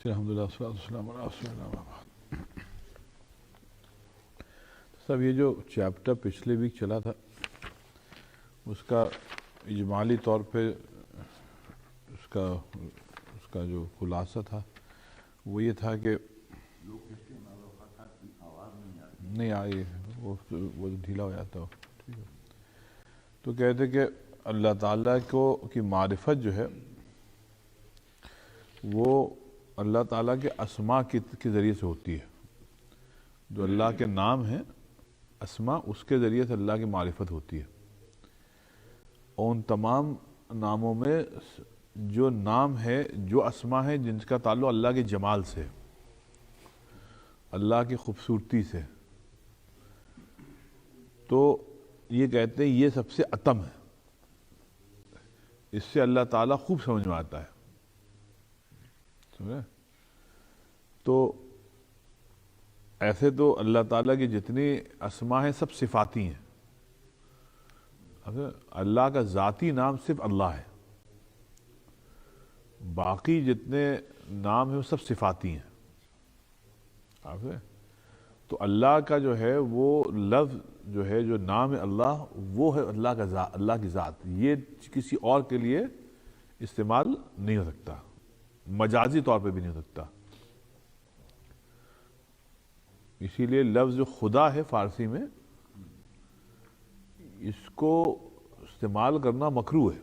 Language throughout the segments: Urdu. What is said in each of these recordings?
الحمدللہ والصلاۃ والسلام علی رسول اللہ۔ صاحب یہ جو چیپٹر پچھلے ویک چلا تھا اس کا اجمالی طور پہ اس کا جو خلاصہ تھا وہ یہ تھا کہ نہیں آئی وہ ڈھیلا ہو جاتا ہو، تو کہتے کہ اللہ تعالیٰ کی معرفت جو ہے وہ اللہ تعالیٰ کے اسماء کے ذریعے سے ہوتی ہے۔ جو اللہ کے نام ہیں اسماء، اس کے ذریعے سے اللہ کی معرفت ہوتی ہے، اور ان تمام ناموں میں جو نام ہے، جو اسماء ہیں جن کا تعلق اللہ کے جمال سے، اللہ کی خوبصورتی سے، تو یہ کہتے ہیں یہ سب سے اتم ہے، اس سے اللہ تعالیٰ خوب سمجھ میں آتا ہے۔ سمجھے؟ تو ایسے تو اللہ تعالیٰ کی جتنی اسماء ہیں سب صفاتی ہیں۔ اللہ کا ذاتی نام صرف اللہ ہے، باقی جتنے نام ہیں وہ سب صفاتی ہیں۔ تو اللہ کا جو ہے وہ لفظ جو ہے، جو نام ہے اللہ، وہ ہے اللہ کی ذات، یہ کسی اور کے لیے استعمال نہیں ہو سکتا، مجازی طور پہ بھی نہیں ہو سکتا۔ اسی لیے لفظ جو خدا ہے فارسی میں، اس کو استعمال کرنا مکروہ ہے،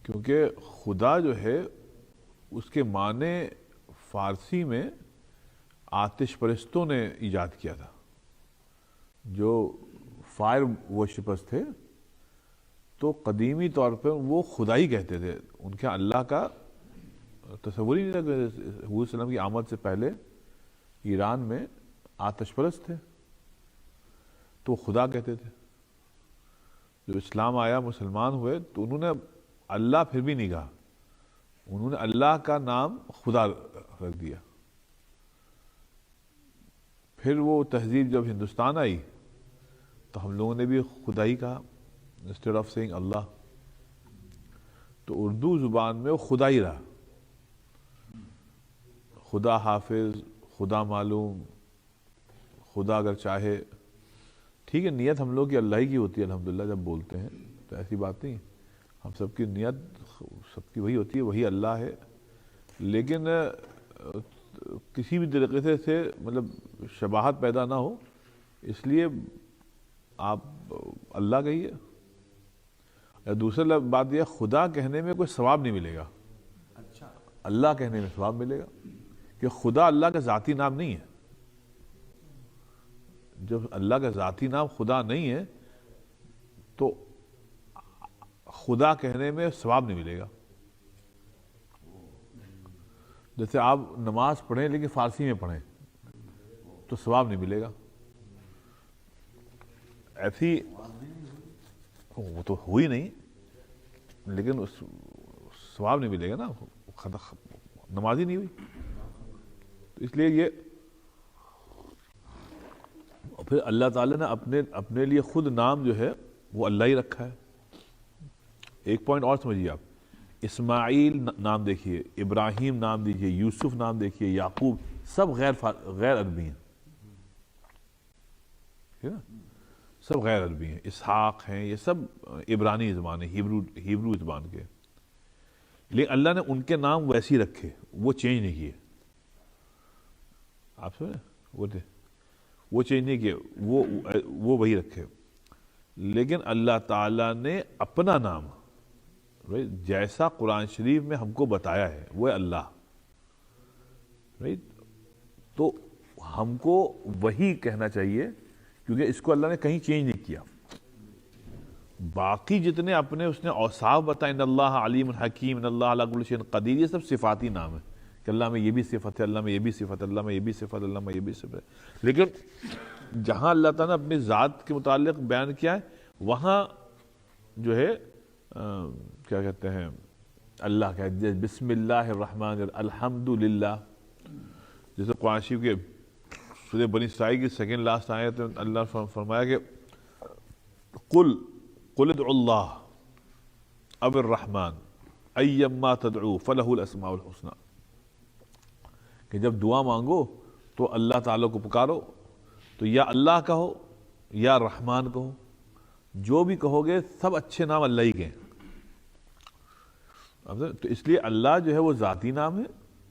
کیونکہ خدا جو ہے اس کے معنی فارسی میں آتش پرستوں نے ایجاد کیا تھا، جو فائر ورشپرز تھے، تو قدیمی طور پر وہ خدا ہی کہتے تھے، ان کے اللہ کا تصور ہی نہیں تھا کہ حضور صلی اللہ علیہ وسلم کی آمد سے پہلے ایران میں آتش پرست تھے، تو وہ خدا کہتے تھے۔ جب اسلام آیا، مسلمان ہوئے، تو انہوں نے اللہ پھر بھی نہیں کہا، انہوں نے اللہ کا نام خدا رکھ دیا۔ پھر وہ تہذیب جب ہندوستان آئی تو ہم لوگوں نے بھی خدا ہی کہا انسٹیڈ آف سیئنگ اللہ، تو اردو زبان میں وہ خدا ہی رہا، خدا حافظ، خدا معلوم، خدا اگر چاہے۔ ٹھیک ہے، نیت ہم لوگ کی اللہ ہی کی ہوتی ہے الحمدللہ، جب بولتے ہیں تو ایسی بات نہیں، ہم سب کی نیت سب کی وہی ہوتی ہے، وہی اللہ ہے، لیکن کسی بھی طریقے سے مطلب شباہت پیدا نہ ہو، اس لیے آپ اللہ کہیے۔ دوسرا بات یہ، خدا کہنے میں کوئی ثواب نہیں ملے گا، اللہ کہنے میں ثواب ملے گا، کہ خدا اللہ کا ذاتی نام نہیں ہے۔ جب اللہ کا ذاتی نام خدا نہیں ہے تو خدا کہنے میں ثواب نہیں ملے گا۔ جیسے آپ نماز پڑھیں لیکن فارسی میں پڑھیں تو ثواب نہیں ملے گا، ایسی وہ تو ہوئی نہیں، لیکن ثواب نہیں ملے گا نا، نماز ہی نہیں ہوئی۔ تو اس لیے یہ، اور پھر اللہ تعالیٰ نے اپنے لیے خود نام جو ہے وہ اللہ ہی رکھا ہے۔ ایک پوائنٹ اور سمجھیے آپ، اسماعیل نام دیکھیے، ابراہیم نام دیکھیے، یوسف نام دیکھیے، یعقوب، سب غیر عربی ہیں، ٹھیک ہے نا، سب غیر عربی ہیں۔ اسحاق ہیں، یہ سب عبرانی زبان ہے، ہیبرو زبان کے، لیکن اللہ نے ان کے نام ویسے ہی رکھے، وہ چینج نہیں کیے۔ آپ سمجھے؟ وہ چینج نہیں کیے، وہ وہی رکھے، لیکن اللہ تعالیٰ نے اپنا نام جیسا قرآن شریف میں ہم کو بتایا ہے وہ ہے اللہ، تو ہم کو وہی کہنا چاہیے، کیونکہ اس کو اللہ نے کہیں چینج نہیں کیا۔ باقی جتنے اپنے اس نے اوصاف بتائے، ان اللہ علیم حکیم، ان اللہ علی کل شیء قدیر، یہ سب صفاتی نام ہے، کہ اللہ میں یہ بھی صفت ہے، اللہ میں یہ بھی صفت ہے، اللہ میں یہ بھی صفت، اللہ میں یہ بھی صفت ہے۔ لیکن جہاں اللہ تعالیٰ نے اپنی ذات کے متعلق بیان کیا ہے، وہاں جو ہے کیا کہتے ہیں، اللہ کا بسم اللہ الرحمن الرحیم، الحمدللہ، جیسے قرآن شریف کے سورہ بنی اسرائیل کی سیکنڈ لاسٹ آیت میں اللہ نے فرمایا کہ قل ادعوا اللہ اب الرحمن ایما تدعو فلہ الاسماء الحسنی، کہ جب دعا مانگو تو اللہ تعالیٰ کو پکارو، تو یا اللہ کہو یا رحمان کہو، جو بھی کہو گے سب اچھے نام اللہ ہی کے ہیں۔ تو اس لیے اللہ جو ہے وہ ذاتی نام ہے،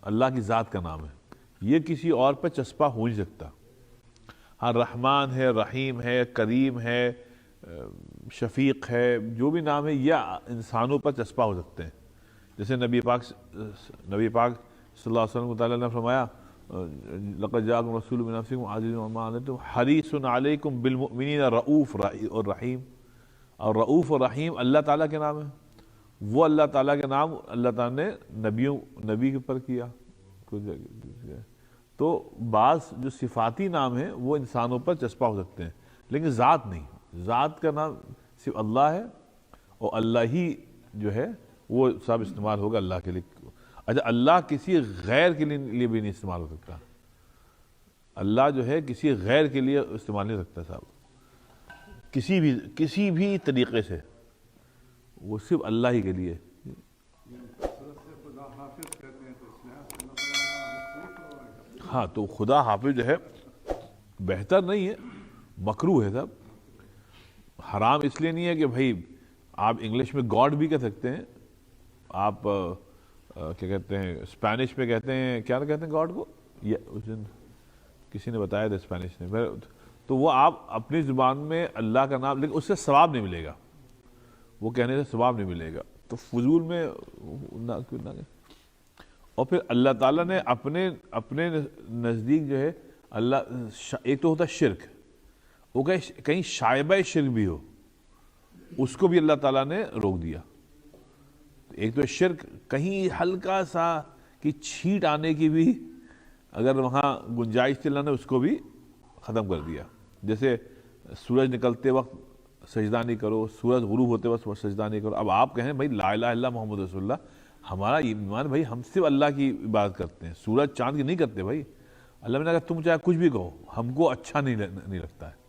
اللہ کی ذات کا نام ہے، یہ کسی اور پہ چسپا ہو نہیں سکتا۔ ہاں رحمان ہے، رحیم ہے، کریم ہے، شفیق ہے، جو بھی نام ہے یہ انسانوں پر چسپا ہو سکتے ہیں۔ جیسے نبی پاک صلی اللہ علیہ وسلم کو تعالیٰ نے فرمایا لقد جاءکم رسول من انفسکم عزیز علی ما عنتم حریص علیکم بالمؤمنین رؤوف اور رحیم، اور رؤوف اور رحیم اللہ تعالیٰ کے نام ہیں۔ وہ اللہ تعالیٰ کے نام اللہ تعالیٰ نے نبی کے پر کیا۔ تو بعض جو صفاتی نام ہیں وہ انسانوں پر چسپا ہو سکتے ہیں، لیکن ذات نہیں، ذات کا نام صرف اللہ ہے، اور اللہ ہی جو ہے وہ سب استعمال ہوگا اللہ کے لیے۔ اچھا اللہ کسی غیر کے لیے بھی نہیں استعمال ہو سکتا، اللہ جو ہے کسی غیر کے لیے استعمال نہیں سکتا صاحب، کسی بھی طریقے سے، وہ صرف اللہ ہی کے لیے۔ ہاں تو خدا حافظ جو ہے بہتر نہیں ہے، مکروہ ہے صاحب۔ حرام اس لیے نہیں ہے کہ بھائی آپ انگلش میں گاڈ بھی کہہ سکتے ہیں، آپ کیا کہتے ہیں اسپینش میں کہتے ہیں، کیا کہتے ہیں گاڈ کو، اس دن کسی نے بتایا تھا اسپینش نے، تو وہ آپ اپنی زبان میں اللہ کا نام، لیکن اس سے ثواب نہیں ملے گا، وہ کہنے سے ثواب نہیں ملے گا، تو فضول میں نہ۔ اور پھر اللہ تعالیٰ نے اپنے نزدیک جو ہے اللہ، ایک تو ہوتا ہے شرک، وہ کہیں شائبہ شرک بھی ہو اس کو بھی اللہ تعالیٰ نے روک دیا۔ ایک تو شرک کہیں ہلکا سا کہ چھینٹ آنے کی بھی اگر وہاں گنجائش تھی، اللہ نے اس کو بھی ختم کر دیا۔ جیسے سورج نکلتے وقت سجدہ نہیں کرو، سورج غروب ہوتے وقت سجدہ نہیں کرو۔ اب آپ کہیں بھائی لا الہ الا اللہ محمد رسول اللہ، ہمارا ایمان بھائی ہم صرف اللہ کی عبادت کرتے ہیں، سورج چاند کی نہیں کرتے بھائی۔ اللہ نے کہا تم چاہے کچھ بھی کہو ہم کو اچھا نہیں لگتا ہے،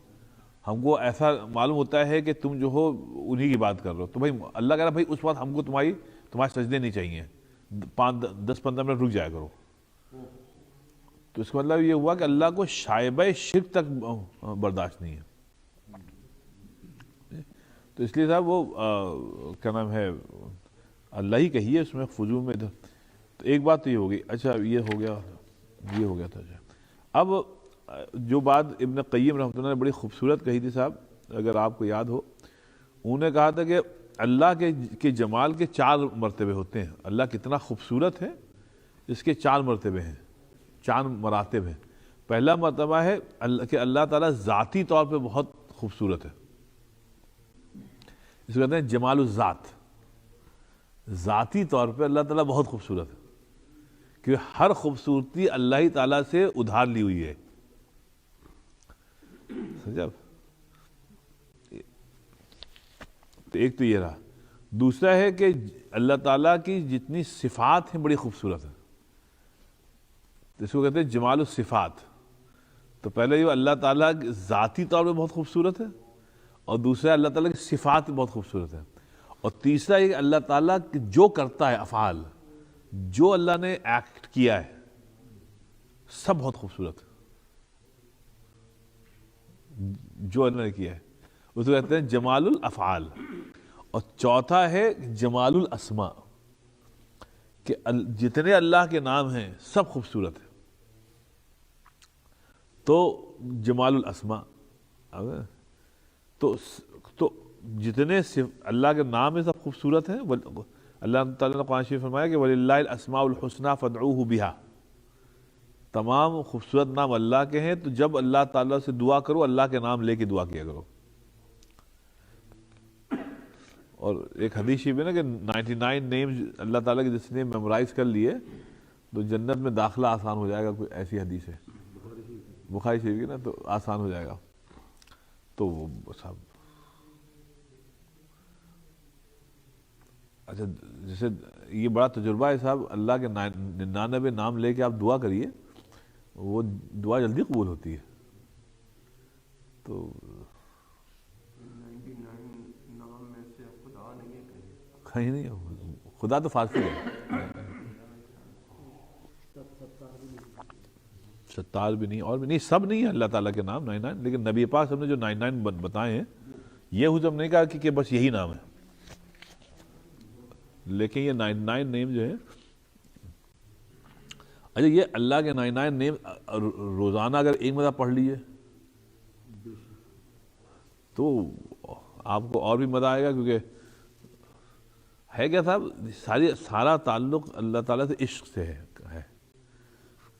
ہم کو ایسا معلوم ہوتا ہے کہ تم جو ہو انہی کی بات کر رہے ہو، تو بھائی اللہ کہہ رہا بھائی اس وقت ہم کو تمہارے سجدے نہیں چاہیے، 10-15 منٹ رک جایا کرو۔ تو اس کا مطلب یہ ہوا کہ اللہ کو شائبہ شرک تک برداشت نہیں ہے۔ تو اس لیے صاحب وہ کیا نام ہے اللہ ہی کہیے، اس میں فضول میں۔ تو ایک بات تو یہ ہوگی، اچھا یہ ہو گیا تھا۔ اب جو بات ابن قیم رحمۃ اللہ نے بڑی خوبصورت کہی تھی صاحب، اگر آپ کو یاد ہو، انہوں نے کہا تھا کہ اللہ کے جمال کے 4 مرتبے ہوتے ہیں۔ اللہ کتنا خوبصورت ہے، اس کے 4 مرتبے ہیں، 4 مراتب ہیں۔ پہلا مرتبہ ہے کہ اللہ تعالیٰ ذاتی طور پہ بہت خوبصورت ہے، اس کو کہتے ہیں جمال الذات۔ ذاتی طور پہ اللہ تعالیٰ بہت خوبصورت ہے، کہ ہر خوبصورتی اللہ ہی تعالیٰ سے ادھار لی ہوئی ہے، سمجھا؟ تو ایک تو یہ رہا۔ دوسرا ہے کہ اللہ تعالیٰ کی جتنی صفات ہیں بڑی خوبصورت ہیں، اس کو کہتے ہیں جمال الصفات۔ تو پہلے یہ اللہ تعالیٰ ذاتی طور پہ بہت خوبصورت ہے، اور دوسرا اللہ تعالیٰ کی صفات بہت خوبصورت ہے، اور تیسرا یہ کہ اللہ تعالیٰ جو کرتا ہے افعال، جو اللہ نے ایکٹ کیا ہے سب بہت خوبصورت ہے، جو اللہ نے کیا ہے اس کو کہتے ہیں جمال الافعال۔ اور چوتھا ہے جمال الاسماء، کہ جتنے اللہ کے نام ہیں سب خوبصورت ہیں، تو جمال الاسماء۔ تو جتنے اللہ کے نام ہیں سب خوبصورت ہیں۔ اللہ تعالیٰ نے قرآن شریف فرمایا کہ وَلِلَّهِ الْأَسْمَاءُ الْحُسْنَى فَادْعُوهُ بِهَا، تمام خوبصورت نام اللہ کے ہیں، تو جب اللہ تعالیٰ سے دعا کرو اللہ کے نام لے کے دعا کیا کرو۔ اور ایک حدیث شریف ہے نا کہ 99 نیمز اللہ تعالیٰ کے جس نے میمورائز کر لیے تو جنت میں داخلہ آسان ہو جائے گا، کوئی ایسی حدیث ہے بخاری شریف کی نا، تو آسان ہو جائے گا۔ تو صاحب اچھا، جیسے یہ بڑا تجربہ ہے صاحب، اللہ کے 99 نام لے کے آپ دعا کریے، وہ دعا جلدی قبول ہوتی ہے۔ تو 99 نام میں سے خدا نہیں ہے، کہیں نہیں، خدا تو فارسی ہے، ستار بھی نہیں، اور بھی نہیں، سب نہیں ہے اللہ تعالیٰ کے نام 99، لیکن نبی پاک صاحب نے جو 99 بتائے ہیں یہ حضرت نے کہا کہ بس یہی نام ہے، لیکن یہ 99 نیم جو ہے، اچھا یہ اللہ کے 99 نیم روزانہ اگر ایک مرتبہ پڑھ لیجیے تو آپ کو اور بھی مزہ آئے گا، کیونکہ ہے کیا صاحب، سارا تعلق اللہ تعالیٰ سے عشق سے ہے۔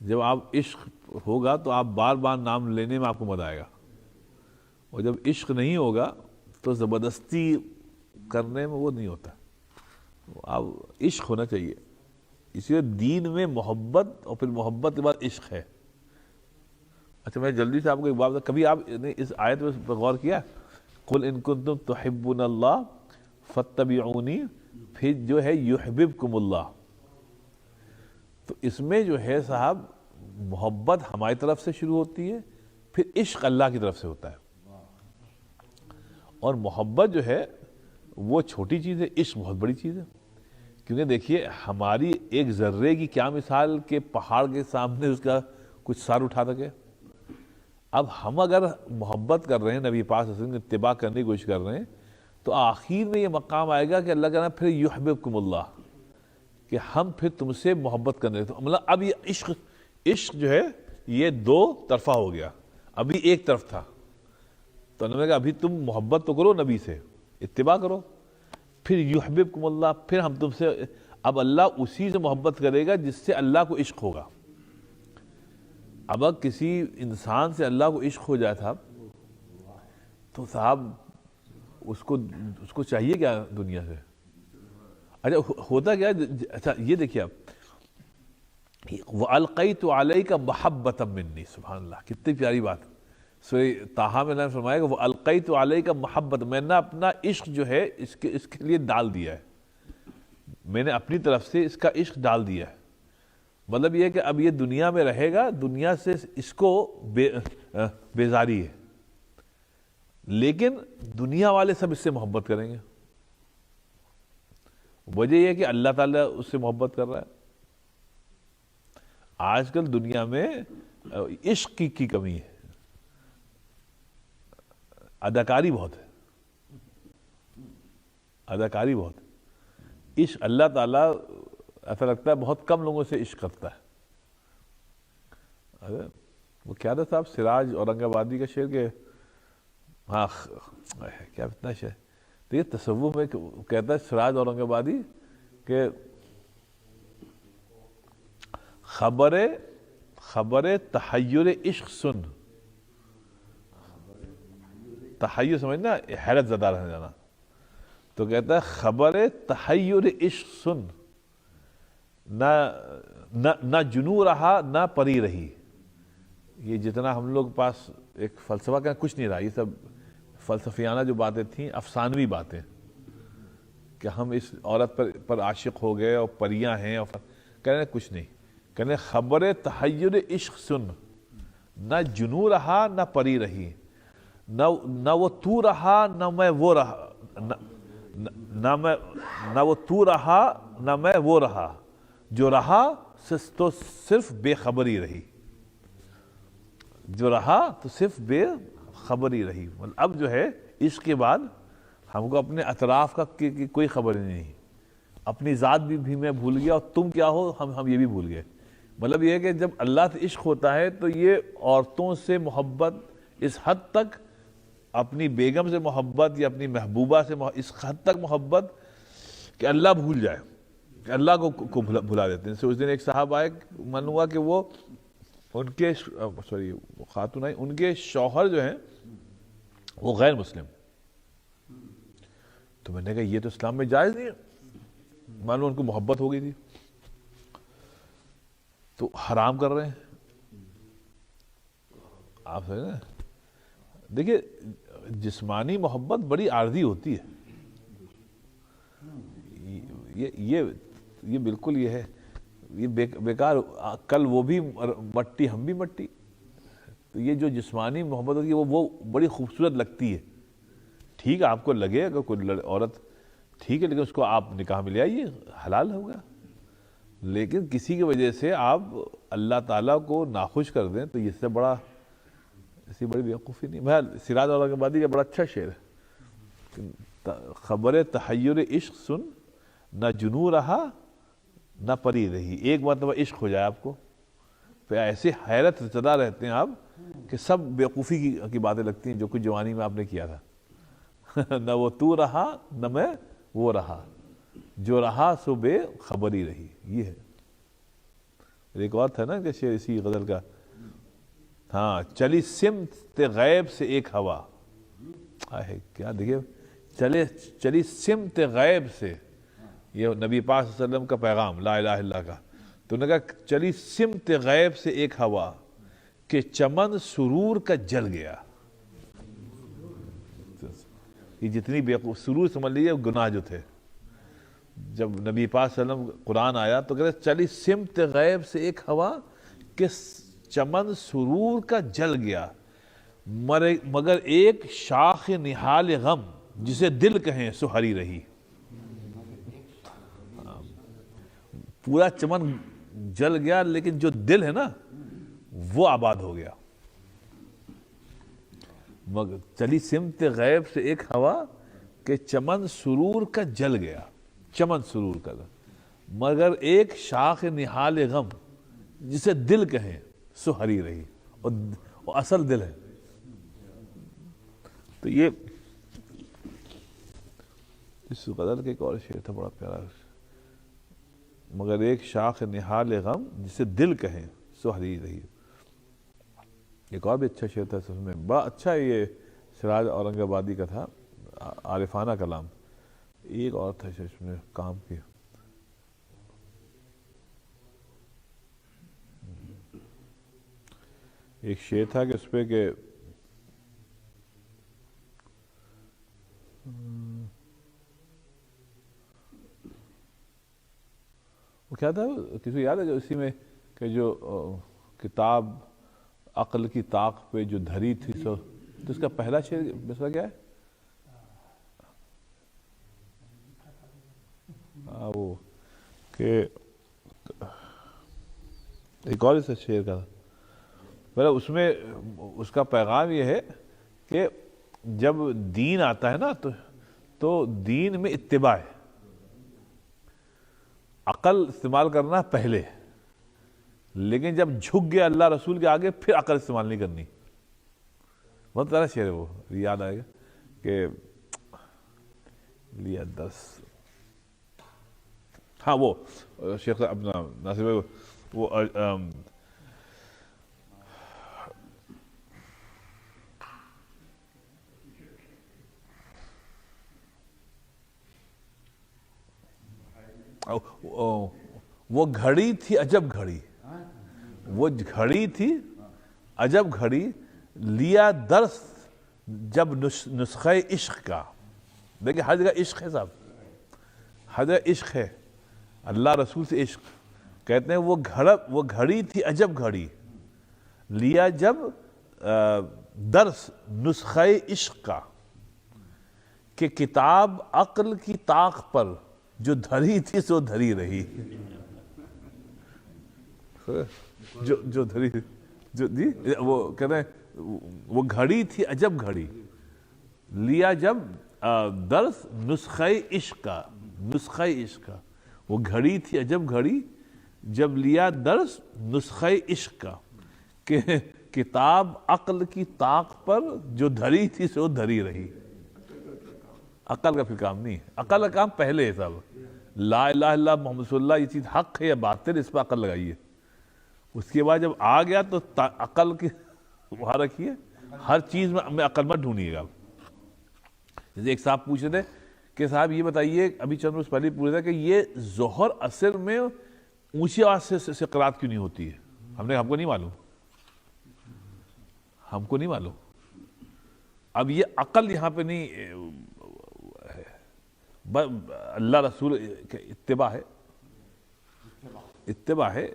جب آپ عشق ہوگا تو آپ بار بار نام لینے میں آپ کو مزہ آئے گا، اور جب عشق نہیں ہوگا تو زبردستی کرنے میں وہ نہیں ہوتا، آپ عشق ہونا چاہیے۔ اسی لیے دین میں محبت اور پھر محبت کے بعد عشق ہے۔ اچھا میں جلدی سے آپ کو ایک بات بتا، کبھی آپ نے اس آیت پر غور کیا؟ قل ان کنتم تحبون اللہ فاتبعونی، پھر جو ہے یحببکم اللہ، تو اس میں جو ہے صاحب محبت ہماری طرف سے شروع ہوتی ہے، پھر عشق اللہ کی طرف سے ہوتا ہے، اور محبت جو ہے وہ چھوٹی چیز ہے، عشق بہت بڑی چیز ہے۔ کیونکہ دیکھیے ہماری ایک ذرے کی کیا مثال کہ پہاڑ کے سامنے اس کا کچھ سار اٹھا سکے۔ اب ہم اگر محبت کر رہے ہیں، نبی پاک صلی اللہ علیہ وسلم کی اتباع کرنے کی کوشش کر رہے ہیں، تو آخر میں یہ مقام آئے گا کہ اللہ کہنا پھر یحببکم اللہ، کہ ہم پھر تم سے محبت کرنے لگتے ہیں۔ مطلب اب یہ عشق جو ہے یہ دو طرفہ ہو گیا، ابھی ایک طرف تھا، تو انہوں نے کہا ابھی تم محبت تو کرو، نبی سے اتباع کرو، پھر یحببکم اللہ، پھر ہم تم سے، اب اللہ اسی سے محبت کرے گا جس سے اللہ کو عشق ہوگا۔ اب اگر کسی انسان سے اللہ کو عشق ہو جائے صاحب، تو صاحب اس کو چاہیے کیا دنیا سے؟ اچھا ہوتا کیا، اچھا یہ دیکھیے آپ، وَأَلْقَيْتُ عَلَيْكَ مَحَبَّةً مِّنِّي، سبحان اللہ، کتنی پیاری بات۔ سورہ طٰہٰ میں اللہ نے فرمایا کہ وَأَلْقَيْتُ عَلَيْكَ مَحَبَّةً، میں نے اپنا عشق جو ہے اس کے لیے ڈال دیا ہے، میں نے اپنی طرف سے اس کا عشق ڈال دیا ہے۔ مطلب یہ کہ اب یہ دنیا میں رہے گا، دنیا سے اس کو بیزاری ہے، لیکن دنیا والے سب اس سے محبت کریں گے۔ وجہ یہ ہے کہ اللہ تعالیٰ اس سے محبت کر رہا ہے۔ آج کل دنیا میں عشق کی کمی ہے، اداکاری بہت ہے، اداکاری بہت ہے۔ عشق اللہ تعالیٰ ایسا لگتا ہے بہت کم لوگوں سے عشق کرتا ہے۔ وہ کیا تھا صاحب، سراج اورنگ آبادی کا شعر، کہ ہاں کیا اتنا شعر، دیکھیے تصوف میں کہتا ہے سراج اورنگ آبادی کہ خبر تحیر عشق سن، تحیر سمجھنا حیرت زدہ رہ جانا، تو کہتا ہے خبر تحیر عشق سن، نہ جنو رہا نہ پری رہی۔ یہ جتنا ہم لوگ پاس ایک فلسفہ کا کچھ نہیں رہا، یہ سب فلسفیانہ جو باتیں تھیں، افسانوی باتیں، کہ ہم اس عورت پر عاشق ہو گئے اور پریاں ہیں، اور کہنے کچھ نہیں، کہنے خبر تحیر عشق سن، نہ جنو رہا نہ پری رہی، نہ وہ تو رہا نہ میں وہ رہا، نہ وہ تو رہا نہ میں وہ رہا، جو رہا تو صرف بے خبری رہی، جو رہا تو صرف بے خبری رہی۔ اب جو ہے اس کے بعد ہم کو اپنے اطراف کا کوئی خبر نہیں، اپنی ذات بھی میں بھول گیا، اور تم کیا ہو ہم یہ بھی بھول گئے۔ مطلب یہ ہے کہ جب اللہ سے عشق ہوتا ہے تو یہ عورتوں سے محبت اس حد تک، اپنی بیگم سے محبت یا اپنی محبوبہ سے اس حد تک محبت کہ اللہ بھول جائے، کہ اللہ کو بھلا دیتے ہیں۔ اس دن ایک صاحب آئے، من ہوا کہ وہ ان کے خاتون آئی، ان کے شوہر جو ہیں وہ غیر مسلم، تو میں نے کہا یہ تو اسلام میں جائز نہیں ہے، معلوم ان کو محبت ہو گئی تھی، تو حرام کر رہے ہیں آپ سمجھیں نا۔ دیکھیے جسمانی محبت بڑی عارضی ہوتی ہے، یہ بالکل یہ ہے، یہ بیکار، کل وہ بھی مٹی ہم بھی مٹی، تو یہ جو جسمانی محبت ہوتی ہے وہ بڑی خوبصورت لگتی ہے، ٹھیک ہے آپ کو لگے اگر کوئی عورت ٹھیک ہے، لیکن اس کو آپ نکاح میں لے آئیے، حلال ہوگا. لیکن کسی کی وجہ سے آپ اللہ تعالیٰ کو ناخوش کر دیں تو اس سے بڑا، ایسی بڑی بیوقوفی نہیں. بہرحال سراج اورنگ کا بڑا اچھا شعر ہے، خبر تحیر عشق سن، نہ جنوں رہا نہ پری رہی. ایک مرتبہ عشق ہو جائے آپ کو، پھر ایسے حیرت زدہ رہتے ہیں آپ کہ سب بیوقوفی کی باتیں لگتی ہیں جو کچھ جوانی میں آپ نے کیا تھا. نہ وہ تو رہا نہ میں وہ رہا، جو رہا سو بے خبری رہی. یہ ہے. ایک اور تھا نا کہ شعر اسی غزل کا، ہاں، چلی سمت غیب سے ایک ہوا. کیا دیکھیے، چلی سمت غیب سے، یہ نبی پاک صلی اللہ علیہ وسلم کا پیغام لا الہ الا اللہ کا. تو نے کہا چلی سمت غیب سے ایک ہوا کہ چمن سرور کا جل گیا. یہ جتنی سرور سمجھ لیجیے گناہ جو تھے، جب نبی پاک صلی اللہ علیہ وسلم قرآن آیا تو کہتے چلی سمت غیب سے ایک ہوا کہ چمن سرور کا جل گیا، مگر ایک شاخ نہال غم جسے دل کہیں سو ہری رہی. پورا چمن جل گیا لیکن جو دل ہے نا وہ آباد ہو گیا. مگر چلی سمت غیب سے ایک ہوا کہ چمن سرور کا جل گیا، چمن سرور کا، مگر ایک شاخ نہال غم جسے دل کہیں سو ہری رہی. اور اصل دل ہے. تو یہ اس غزل کے ایک اور شعر تھا بڑا پیارا، مگر ایک شاخ نہال غم جسے دل کہیں سو ہری رہی. ایک اور بھی اچھا شعر تھا، اس میں بڑا اچھا یہ سراج اورنگ آبادی کا تھا، عارفانہ کلام. ایک اور تھا اس میں کام کی، ایک شعر تھا کہ اس پہ کہ وہ کیا تھا، کسی کو یاد ہے جو اسی میں کہ جو کتاب عقل کی طاق پہ جو دھری تھی سو، تو اس کا پہلا شعر مسئلہ کیا ہے؟ وہ کہ ایک اور اس شعر کا تھا، اس میں اس کا پیغام یہ ہے کہ جب دین آتا ہے نا تو دین میں اتباع ہے، عقل استعمال کرنا پہلے، لیکن جب جھک گیا اللہ رسول کے آگے پھر عقل استعمال نہیں کرنی. بہت سارا شعر ہے وہ، یاد آئے گا کہ لیا درس. ہاں وہ شیخ اپنا ناصر بھائی وہ وہ گھڑی تھی عجب گھڑی، وہ گھڑی تھی عجب گھڑی، لیا درس جب نسخہ عشق کا. دیکھیں ہر جگہ عشق ہے صاحب، ہر جگہ عشق ہے، اللہ رسول سے عشق. کہتے ہیں وہ گھڑی تھی عجب گھڑی، لیا جب درس نسخہ عشق کا، کہ کتاب عقل کی طاق پر جو دھری تھی سو دھری رہی. جو دھری جو دی وہ کہتے ہیں وہ گھڑی تھی عجب گھڑی، لیا جب درس نسخہ عشق کا، نسخہ عشق کا. وہ گھڑی تھی عجب گھڑی جب لیا درس نسخہ عشق کا، کہ کتاب عقل کی طاق پر جو دھری تھی سو دھری رہی. عقل کا پھر کام نہیں ہے، عقل کا کام پہلے ہے صاحب. لا الہ الا اللہ محمد رسول اللہ یہ چیز حق ہے یا باطل، اس پہ عقل لگائیے. اس کے بعد جب آ گیا تو عقل کی وہاں رکھیے، ہر چیز میں عقل مت ڈھونڈیے گا. جیسے ایک صاحب پوچھ رہے تھے کہ صاحب یہ بتائیے، ابھی چند روز پہلے پوچھ رہا کہ یہ ظہر اثر میں اونچی آواز سے قرات کیوں نہیں ہوتی ہے؟ ہم کو نہیں معلوم، ہم کو نہیں معلوم. اب یہ عقل یہاں پہ نہیں، اللہ رسول اتباع ہے، اتباع ہے.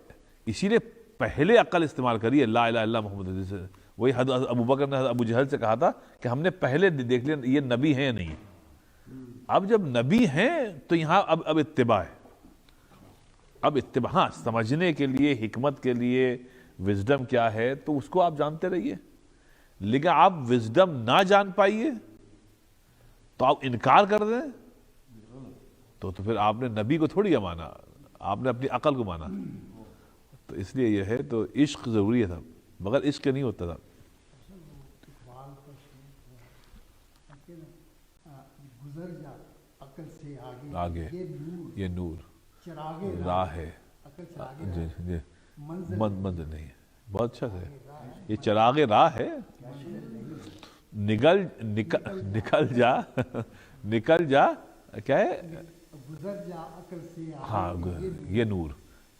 اسی لیے پہلے عقل استعمال کریے، لا الہ الا اللہ محمد رسول اللہ. وہی حضرت ابو بکر نے حضرت ابو جہل سے کہا تھا کہ ہم نے پہلے دیکھ لیا یہ نبی ہیں یا نہیں. اب جب نبی ہیں تو یہاں اب اتباع ہے، اب اتباع، ہاں سمجھنے کے لیے، حکمت کے لیے وزڈم کیا ہے تو اس کو آپ جانتے رہیے، لیکن آپ وزڈم نہ جان پائیے تو آپ انکار کر دیں تو پھر آپ نے نبی کو تھوڑی مانا، آپ نے اپنی عقل کو مانا. تو اس لیے یہ ہے، تو عشق ضروری تھا، مگر عشق نہیں ہوتا تھا. گزر جا عقل سے آگے یہ نور چراغ راہ ہے، عقل سے آگے جی جی منزل نہیں ہے. بہت اچھا ہے، راہ یہ چراغ راہ ہے. نکل جا نکل جا کیا ہے، گزر جا عقل سے ہاں یہ نور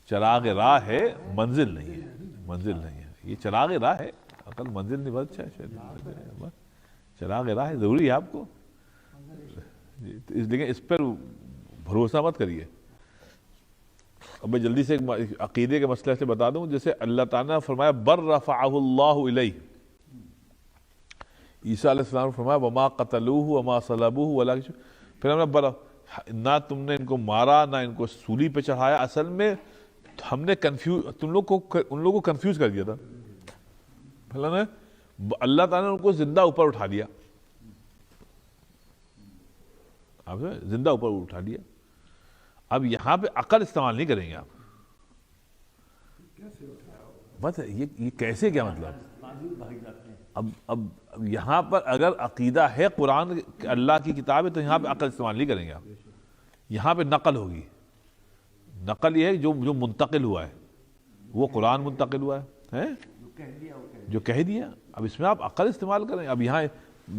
چراغ راہ ہے، منزل نہیں ہے، منزل نہیں ہے. یہ چراغ راہ ہے، عقل منزل نہیں. بہت اچھا ہے، چراغ راہ ہے، ضروری ہے آپ کو. لیکن اس پر بھروسہ مت کریے. اب میں جلدی سے عقیدے کے مسئلے سے بتا دوں. جیسے اللہ تعالیٰ نے فرمایا بر رفعہ اللہ الیہ، عیسیٰ علیہ السلام نے فرمایا وما قتلوہ وما صلبوہ ولکن، پھر ہم نے نہ تم نے ان کو مارا نہ ان کو سولی پہ چڑھایا. اصل میں ہم نے ان لوگوں کو کنفیوز کر دیا تھا. اللہ تعالیٰ نے ان کو زندہ اوپر اٹھا دیا، زندہ اوپر اٹھا دیا. اب یہاں پہ عقل استعمال نہیں کریں گے آپ. بس یہ کیسے، کیا مطلب؟ اب یہاں پر اگر عقیدہ ہے قرآن اللہ کی کتاب ہے تو یہاں پہ عقل استعمال نہیں کریں گے آپ. یہاں پہ نقل ہوگی. نقل یہ ہے جو منتقل ہوا ہے، وہ قرآن منتقل ہوا ہے جو کہہ دیا. اب اس میں آپ عقل استعمال کریں. اب یہاں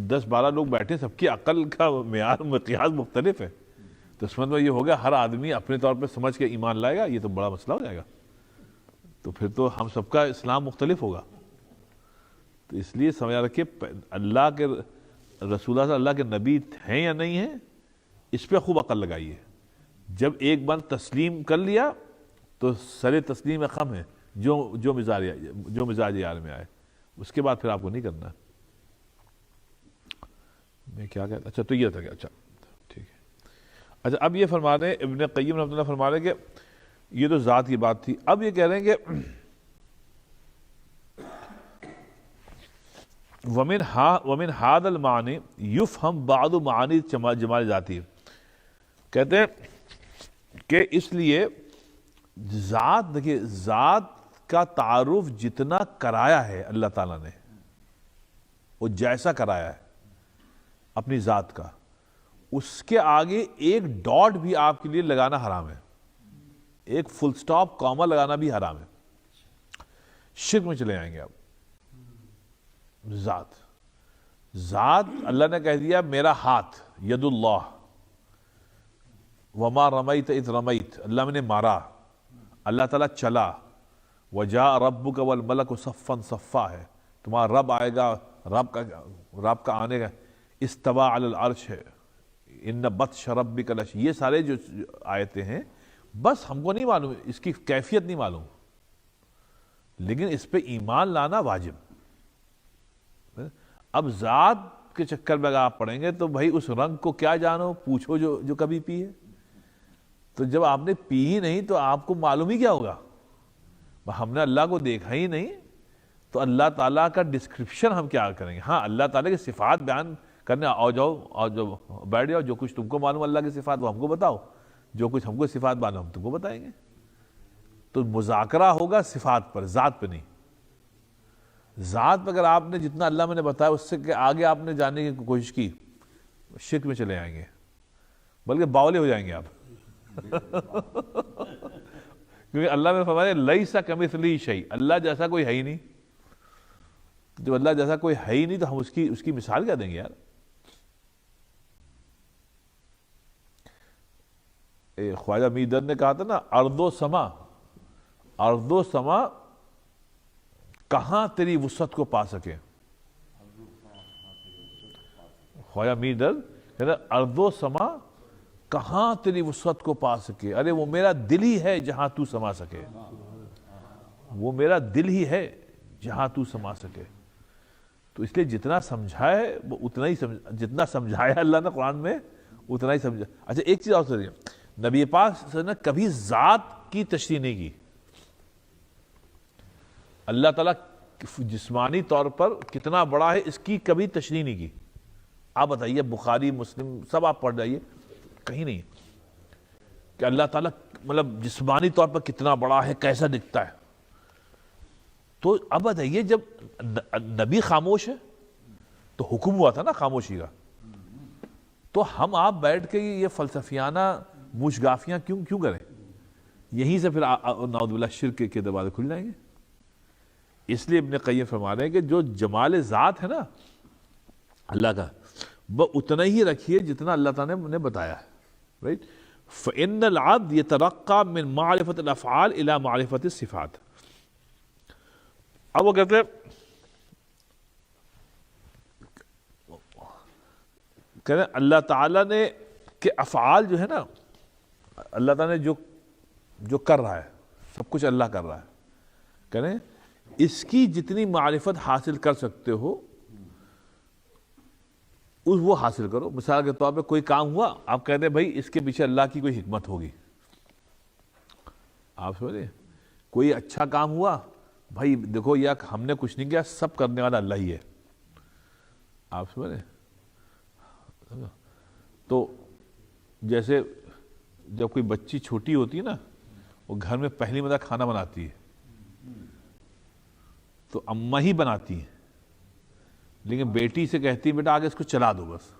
10-12 لوگ بیٹھے، سب کی عقل کا معیار مقیاس مختلف ہے. تو اس میں یہ ہوگا ہر آدمی اپنے طور پہ سمجھ کے ایمان لائے گا، یہ تو بڑا مسئلہ ہو جائے گا. تو پھر تو ہم سب کا اسلام مختلف ہوگا. تو اس لیے سمجھ رکھے اللہ کے رسول اللہ کے نبی ہیں یا نہیں ہیں، اس پہ خوب عقل لگائیے. جب ایک بند تسلیم کر لیا تو سر تسلیم خم ہے، جو مزاج یار میں آئے، اس کے بعد پھر آپ کو نہیں کرنا. میں کیا کہتا، اچھا تو یہ تھا کہ اچھا ٹھیک ہے. اچھا اب یہ فرما رہے ہیں ابن قیم رحمۃ اللہ فرما رہے ہیں کہ یہ تو ذات کی بات تھی. اب یہ کہہ رہے ہیں کہ ومن هذا المعنی یفہم بعض معانی جمال ذاتی، کہتے ہیں کہ اس لیے ذات، دیکھیے ذات کا تعارف جتنا کرایا ہے اللہ تعالیٰ نے، وہ جیسا کرایا ہے اپنی ذات کا، اس کے آگے ایک ڈاٹ بھی آپ کے لیے لگانا حرام ہے، ایک فل سٹاپ کاما لگانا بھی حرام ہے. شرک میں چلے جائیں گے آپ. ذات اللہ نے کہہ دیا میرا ہاتھ، ید اللہ، وما رمیت اذ رمیت، اللہ میں نے مارا. اللہ تعالیٰ چلا، وجاء ربک والملک صفا صفا ہے، تمہارا رب آئے گا، رب کا آنے کا. استوى علی العرش ہے، ان بطش ربک لشدید. یہ سارے جو آیتیں ہیں، بس ہم کو نہیں معلوم، اس کی کیفیت نہیں معلوم، لیکن اس پہ ایمان لانا واجب. اب ذات کے چکر میں اگر آپ پڑھیں گے تو بھائی اس رنگ کو کیا جانو، پوچھو جو کبھی پی ہے. تو جب آپ نے پی ہی نہیں تو آپ کو معلوم ہی کیا ہوگا. ہم نے اللہ کو دیکھا ہی نہیں تو اللہ تعالیٰ کا ڈسکرپشن ہم کیا کریں گے. ہاں اللہ تعالیٰ کی صفات بیان کرنے آؤ جاؤ، جو بیٹھ جاؤ، جو کچھ تم کو معلوم اللہ کی صفات وہ ہم کو بتاؤ، جو کچھ ہم کو صفات معلوم ہم تم کو بتائیں گے. تو مذاکرہ ہوگا صفات پر، ذات پہ نہیں. ذات پہ اگر آپ نے جتنا اللہ میں نے بتایا اس سے کہ آگے آپ نے جاننے کی کوشش کی، شرک میں چلے جائیں گے، بلکہ باولے ہو جائیں گے آپ. کیونکہ اللہ نے فرمایا لیس کمثلہ شیء، اللہ جیسا کوئی ہے ہی نہیں. جب اللہ جیسا کوئی ہے ہی نہیں تو ہم اس کی مثال کیا دیں گے یار. خواجہ میدر نے کہا تھا نا، ارض و سما کہاں تیری وسعت کو پا سکے. خواجہ میدر کہتا ارض و سما کہاں تیری وسعت کو پا سکے. ارے وہ میرا دل ہی ہے جہاں تو سما سکے، وہ میرا دل ہی ہے جہاں تو سما سکے. تو اس لیے جتنا سمجھائے وہ اتنا ہی جتنا سمجھایا اللہ نے قرآن میں اتنا ہی سمجھا. اچھا ایک چیز اور سمجھیے, نبی پاک صلی اللہ علیہ وسلم نے کبھی ذات کی تشریح نہیں کی. اللہ تعالیٰ جسمانی طور پر کتنا بڑا ہے اس کی کبھی تشریح نہیں کی. آپ بتائیے, بخاری مسلم سب آپ پڑھ جائیے, کہیں نہیں کہ اللہ تعالیٰ مطلب جسمانی طور پر کتنا بڑا ہے, کیسا دکھتا ہے. تو اب بتائیے, جب نبی خاموش ہے تو حکم ہوا تھا نا خاموشی کا, تو ہم آپ بیٹھ کے یہ فلسفیانہ موشگافیاں کیوں کریں؟ یہیں سے پھر نعوذ باللہ شرک کے دروازے کھل جائیں گے. اس لیے ابن قیم فرما رہے ہیں کہ جو جمال ذات ہے نا اللہ کا, وہ اتنا ہی رکھیے جتنا اللہ تعالیٰ نے بتایا ہے. رائٹ. فإن العبد يترقى من معرفة الافعال الى معرفة الصفات. اب وہ کہتے ہیں اللہ تعالیٰ نے کہ افعال جو ہے نا, اللہ تعالیٰ نے جو کر رہا ہے سب کچھ اللہ کر رہا ہے, کہنے اس کی جتنی معرفت حاصل کر سکتے ہو وہ حاصل کرو. مثال کے طور پہ کوئی کام ہوا, آپ کہتے ہیں بھائی اس کے پیچھے اللہ کی کوئی حکمت ہوگی. آپ سمجھے, کوئی اچھا کام ہوا, بھائی دیکھو یہ ہم نے کچھ نہیں کیا, سب کرنے والا اللہ ہی ہے. آپ سمجھے. تو جیسے جب کوئی بچی چھوٹی ہوتی ہے نا, وہ گھر میں پہلی مرتبہ کھانا بناتی ہے تو اماں ہی بناتی ہیں, لیکن بیٹی سے کہتی ہے بیٹا آگے اس کو چلا دو بس.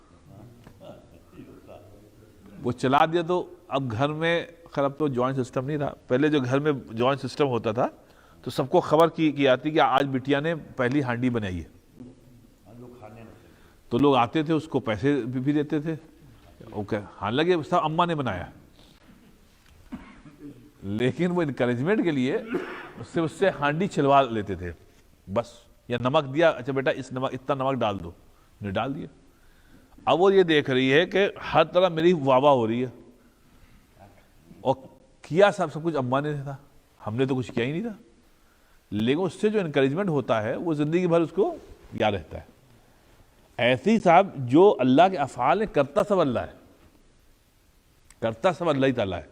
وہ چلا دیا تو اب گھر میں, خیر اب تو جوائنٹ سسٹم نہیں رہا, پہلے جو گھر میں جوائنٹ سسٹم ہوتا تھا تو سب کو خبر کی آتی کہ آج بٹیا نے پہلی ہانڈی بنائی ہے, تو لوگ آتے تھے, اس کو پیسے بھی دیتے تھے. حالانکہ سب اماں نے بنایا, لیکن وہ انکریجمنٹ کے لیے اس سے ہانڈی چلوا لیتے تھے بس. یا نمک دیا, اچھا بیٹا اتنا نمک ڈال دو, نہیں ڈال دیا. اب وہ یہ دیکھ رہی ہے کہ ہر طرح میری واہ واہ ہو رہی ہے, اور کیا سب کچھ اماں نے تھا, ہم نے تو کچھ کیا ہی نہیں تھا. لیکن اس سے جو انکریجمنٹ ہوتا ہے وہ زندگی بھر اس کو یاد رہتا ہے. ایسے ہی صاحب جو اللہ کے افعال ہے, کرتا سب اللہ ہے, کرتا سب اللہ ہی تعالیٰ ہے,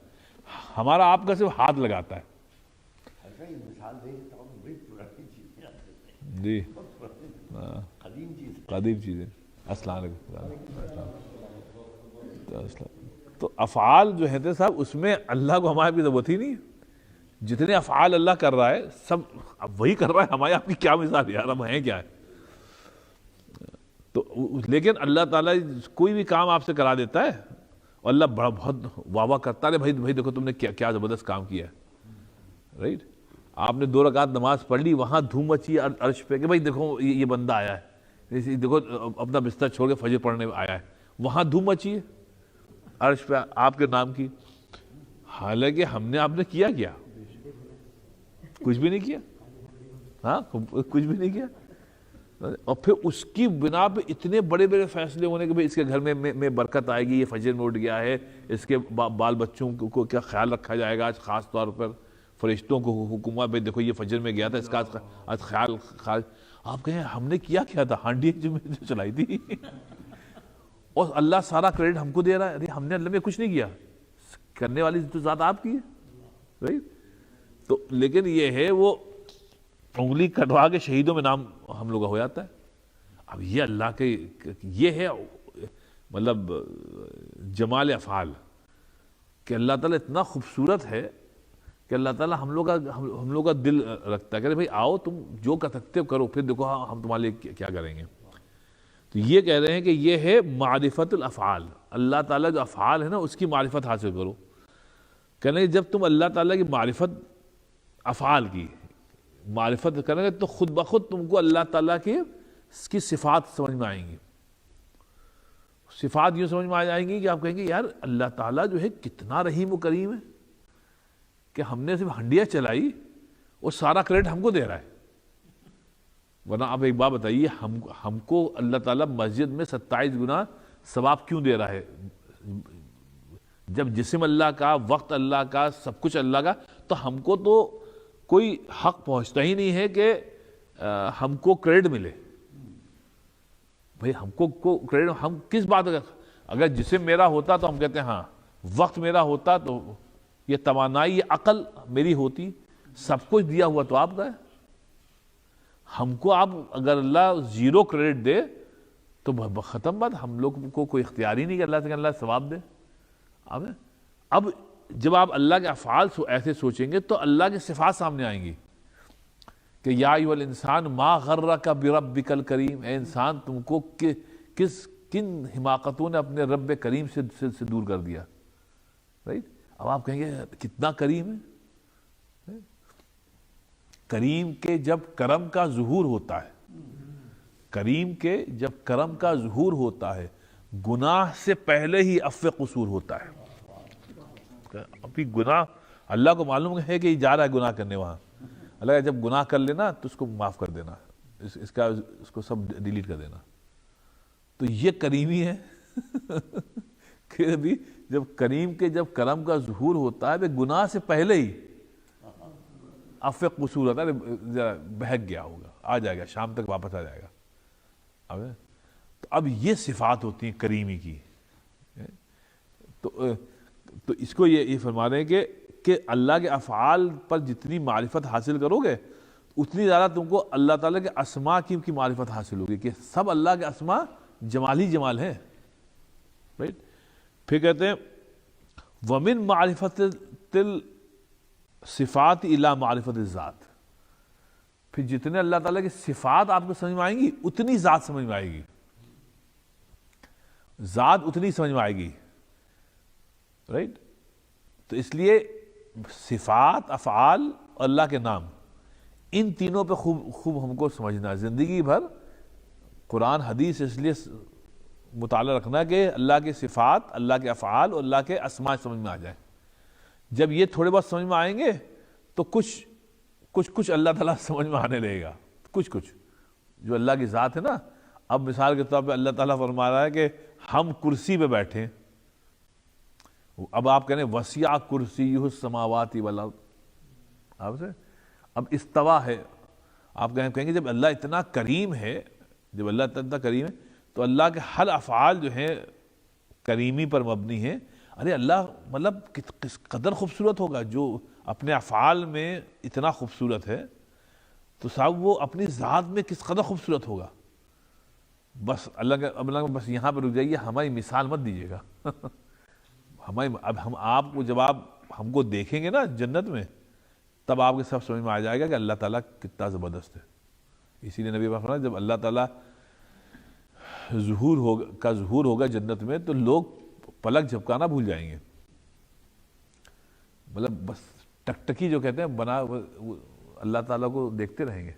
ہمارا آپ کا صرف ہاتھ لگاتا ہے. جی قدیم چیزیں. السلام علیکم. تو افعال جو ہے صاحب اس میں اللہ کو ہماری ضرورت ہی نہیں ہے. جتنے افعال اللہ کر رہا ہے سب اب وہی کر رہا ہے, ہمارے آپ کی کیا مثال یار, ہم ہیں کیا ہے. تو لیکن اللہ تعالیٰ کوئی بھی کام آپ سے کرا دیتا ہے اور اللہ بہت واہ واہ کرتا ہے, بھائی دیکھو تم نے کیا زبردست کام کیا ہے. رائٹ. آپ نے 2 رکعت نماز پڑھ لی, وہاں دھوم مچی عرش پہ کہ بھائی دیکھو یہ بندہ آیا ہے, دیکھو اپنا بستر چھوڑ کے فجر پڑھنے آیا ہے, وہاں دھوم مچی ہے عرش پہ آپ کے نام کی. حالانکہ ہم نے آپ نے کیا کچھ بھی نہیں کیا. ہاں کچھ بھی نہیں کیا. اور پھر اس کی بنا پہ اتنے بڑے فیصلے ہونے کہ اس کے گھر میں برکت آئے گی, یہ فجر میں اٹھ گیا ہے, اس کے بال بچوں کو کیا خیال رکھا جائے گا. آج خاص طور پر فرشتوں کو حکم ہوا, بھائی دیکھو یہ فجر میں گیا تھا, اس کا آج خیال. آپ کہیں ہم نے کیا تھا, ہانڈی جو چلائی تھی, اور اللہ سارا کریڈٹ ہم کو دے رہا ہے. ارے ہم نے اللہ میں کچھ نہیں کیا, کرنے والی تو ذات آپ کی ہے. رائٹ. تو لیکن یہ ہے وہ انگلی کٹوا کے شہیدوں میں نام ہم لوگ کا ہو جاتا ہے. اب یہ اللہ کے یہ ہے مطلب جمال افعال کہ اللہ تعالیٰ اتنا خوبصورت ہے کہ اللہ تعالیٰ ہم لوگ کا دل رکھتا ہے کہ بھائی آؤ تم جو کر سکتے ہو کرو, پھر دیکھو ہم تمہارے لیے کیا کریں گے. تو یہ کہہ رہے ہیں کہ یہ ہے معرفت الافعال. اللہ تعالیٰ جو افعال ہے نا اس کی معرفت حاصل کرو. کہنے جب تم اللہ تعالیٰ کی معرفت افعال کی معرفت کریں گے تو خود بخود تم کو اللہ تعالیٰ کی صفات سمجھ میں آئیں گی. صفات یوں سمجھ میں آ جائیں گی کہ آپ کہیں گے یار اللہ تعالیٰ جو ہے کتنا رحیم و کریم ہے کہ ہم نے صرف ہنڈیاں چلائی اور سارا کریڈٹ ہم کو دے رہا ہے. ورنہ آپ ایک بات بتائیے, ہم کو اللہ تعالیٰ مسجد میں 27 گنا ثواب کیوں دے رہا ہے؟ جب جسم اللہ کا, وقت اللہ کا, سب کچھ اللہ کا, تو ہم کو تو کوئی حق پہنچتا ہی نہیں ہے کہ ہم کو کریڈٹ ملے. بھئی ہم کو کریڈٹ, ہم کس بات کا, اگر جسم میرا ہوتا تو ہم کہتے ہیں ہاں، وقت میرا ہوتا تو یہ توانائی، یہ عقل میری ہوتی، سب کچھ دیا ہوا تو آپ کا ہے. ہم کو آپ اگر اللہ زیرو کریڈٹ دے تو ختم بات، ہم لوگ کو کوئی اختیار ہی نہیں کہ اللہ سے کہ اللہ ثواب دے. اب جب آپ اللہ کے افعال ایسے سوچیں گے تو اللہ کی صفات سامنے آئیں گی کہ یا ایھا الانسان ما غرک بربک الکریم، اے انسان تم کو کن حماقتوں نے اپنے رب کریم سے دور کر دیا. رائٹ؟ اب آپ کہیں گے کتنا کریم ہے. کریم کے جب کرم کا ظہور ہوتا ہے، کریم کے جب کرم کا ظہور ہوتا ہے، گناہ سے پہلے ہی عفو قصور ہوتا ہے. ابھی گناہ اللہ کو معلوم ہے کہ یہ جا رہا ہے گناہ کرنے وہاں، اللہ کا جب گناہ کر لینا تو اس کو معاف کر دینا، اس کو سب ڈیلیٹ کر دینا. تو یہ کریمی ہے کہ ابھی جب کریم کے جب کرم کا ظہور ہوتا ہے گناہ سے پہلے ہی عفو قصور ہوتا ہے. ذرا بہک گیا ہوگا، آ جائے گا، شام تک واپس آ جائے گا. اب یہ صفات ہوتی ہیں کریمی کی. تو اس کو یہ فرما رہے ہیں کہ اللہ کے افعال پر جتنی معرفت حاصل کرو گے اتنی زیادہ تم کو اللہ تعالیٰ کے اسماء کی معرفت حاصل ہوگی کہ سب اللہ کے اسماء جمال ہی جمال ہیں. رائٹ؟ پھر کہتے ہیں وَمِن مَعْرِفَةِ الصِّفَاتِ إِلَى مَعْرِفَةِ الذَّاتِ. پھر جتنے اللہ تعالیٰ کی صفات آپ کو سمجھ میں آئیں گی اتنی ذات سمجھ میں آئے گی، ذات اتنی سمجھ میں آئے گی. رائٹ؟ تو اس لیے صفات، افعال اور اللہ کے نام، ان تینوں پہ خوب ہم کو سمجھنا ہے. زندگی بھر قرآن حدیث اس لیے مطالعہ رکھنا کہ اللہ کے صفات، اللہ کے افعال اور اللہ کے اسماء سمجھ میں آ جائیں. جب یہ تھوڑے بہت سمجھ میں آئیں گے تو کچھ اللہ تعالیٰ سمجھ میں آنے لگے گا. کچھ جو اللہ کی ذات ہے نا. اب مثال کے طور پہ اللہ تعالیٰ فرما رہا ہے کہ ہم کرسی پہ بیٹھے ہیں. اب آپ کہنے وسیع کرسیہ السماوات والارض. آپ سے اب استوا ہے. آپ کہیں گے جب اللہ اتنا کریم ہے، جب اللہ اتنا کریم ہے تو اللہ کے ہر افعال جو ہیں کریمی پر مبنی ہیں. ارے اللہ مطلب کس قدر خوبصورت ہوگا جو اپنے افعال میں اتنا خوبصورت ہے، تو صاحب وہ اپنی ذات میں کس قدر خوبصورت ہوگا. بس اللہ بس یہاں پہ رک جائیے، ہماری مثال مت دیجیے گا. اب ہم آپ کو جب آپ ہم کو دیکھیں گے نا جنت میں تب آپ کے سب سمجھ میں آ جائے گا کہ اللہ تعالیٰ کتنا زبردست ہے. اسی لیے نبی پاک فرمایا جب اللہ تعالیٰ ظہور ہوگا جنت میں تو لوگ پلک جھپکانا بھول جائیں گے. مطلب بس ٹکٹکی جو کہتے ہیں بنا اللہ تعالیٰ کو دیکھتے رہیں گے.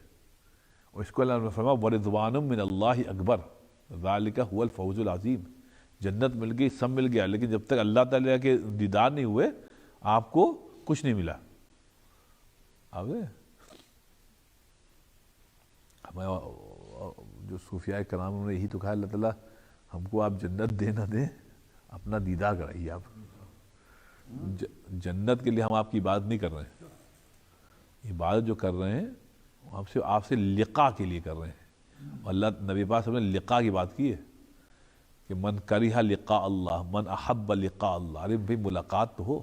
اور اس کو اللہ نے فرمایا وَرِضْوَانٌ مِّنَ اللَّهِ أَكْبَرُ ذَلِكَ هُوَ الْفَوْزُ الْعَظِيمُ. جنت مل گئی، سب مل گیا، لیکن جب تک اللہ تعالیٰ کے دیدار نہیں ہوئے آپ کو کچھ نہیں ملا. جو صوفیاء کرام انہوں نے یہی تو کہا اللہ تعالیٰ ہم کو آپ جنت دے نہ دیں، اپنا دیدار کرائیے. آپ جنت کے لیے ہم آپ کی عبادت نہیں کر رہے ہیں، عبادت جو کر رہے ہیں آپ سے لقاء کے لیے کر رہے ہیں. اللہ نبی پاک صلی اللہ علیہ وسلم نے لقاء کی بات کی ہے کہ من کرہ لقاء اللہ من احب لقاء اللہ. ارے بھائی ملاقات تو ہو.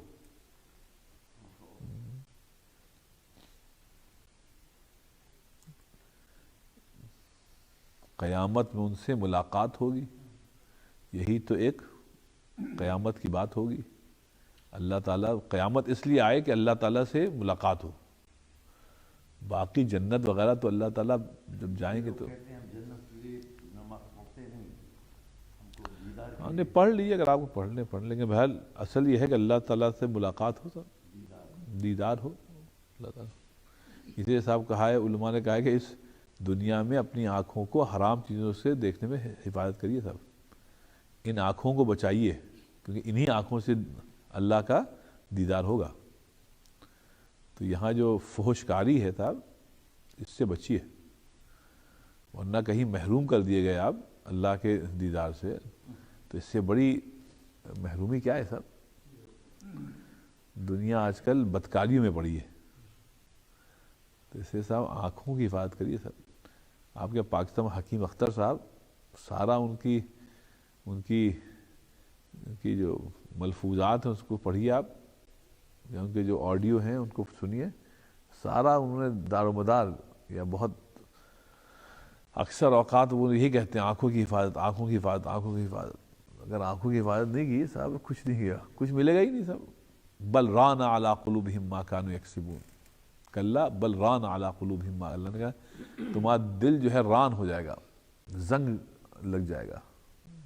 قیامت میں ان سے ملاقات ہوگی، یہی تو ایک قیامت کی بات ہوگی. اللہ تعالیٰ قیامت اس لیے آئے کہ اللہ تعالیٰ سے ملاقات ہو. باقی جنت وغیرہ تو اللہ تعالیٰ جب جائیں گے تو ہم نے پڑھ لیجیے، اگر آپ کو پڑھ لیں گے. بہرحال اصل یہ ہے کہ اللہ تعالیٰ سے ملاقات ہو، دیدار ہو اللہ تعالیٰ. اسی لیے صاحب کہا ہے، علماء نے کہا ہے کہ اس دنیا میں اپنی آنکھوں کو حرام چیزوں سے دیکھنے میں حفاظت کریے. صاحب ان آنکھوں کو بچائیے کیونکہ انہی آنکھوں سے اللہ کا دیدار ہوگا. تو یہاں جو فحش کاری ہے صاحب اس سے بچیے، ورنہ کہیں محروم کر دیے گئے آپ اللہ کے دیدار سے تو اس سے بڑی محرومی کیا ہے صاحب. دنیا آج کل بدکاریوں میں پڑی ہے، تو اس سے صاحب آنکھوں کی حفاظت کریے. صاحب آپ کے پاکستان حکیم اختر صاحب سارا ان کی کی جو ملفوظات ہیں اس کو پڑھیے آپ، یا ان کے جو آڈیو ہیں ان کو سنیے، سارا انہوں نے دار و مدار یا بہت اکثر اوقات وہ یہی کہتے ہیں آنکھوں کی حفاظت، آنکھوں کی حفاظت، آنکھوں کی حفاظت۔ اگر آنکھوں کی حفاظت نہیں کی صاحب کچھ نہیں کیا، کچھ ملے گا ہی نہیں صاحب۔ بل ران علی قلوبہم ما کانوا یکسبون، کلا بل ران علی قلوبہم ما، اللہ نے کہا تمہارا دل جو ہے ران ہو جائے گا، زنگ لگ جائے گا،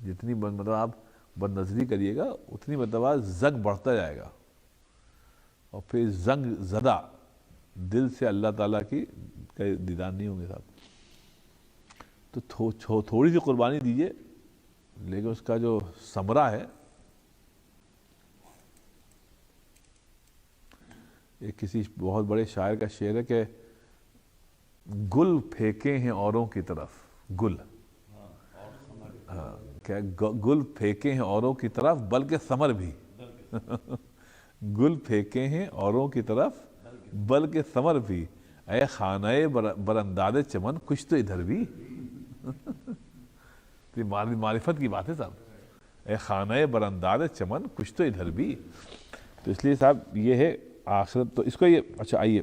جتنی مطلب آپ بد نظری کریے گا اتنی مرتبہ زنگ بڑھتا جائے گا، اور پھر زنگ زدہ دل سے اللہ تعالیٰ کی دیدار نہیں ہوں گے صاحب۔ تو تھوڑی سی قربانی دیجیے، لیکن اس کا جو ثمرہ ہے، ایک کسی بہت بڑے شاعر کا شعر ہے کہ گل پھینکے ہیں اوروں کی طرف، گل کیا گل پھینکے ہیں اوروں کی طرف بلکہ ثمر بھی گل پھینکے ہیں اوروں کی طرف بلکہ ثمر بھی، اے خانہ برانداز چمن کچھ تو ادھر بھی معرفت کی بات ہے صاحب، اے خانہ برانداز چمن کچھ تو ادھر بھی۔ تو اس لیے صاحب یہ ہے آخرت، تو اس کو یہ اچھا آئیے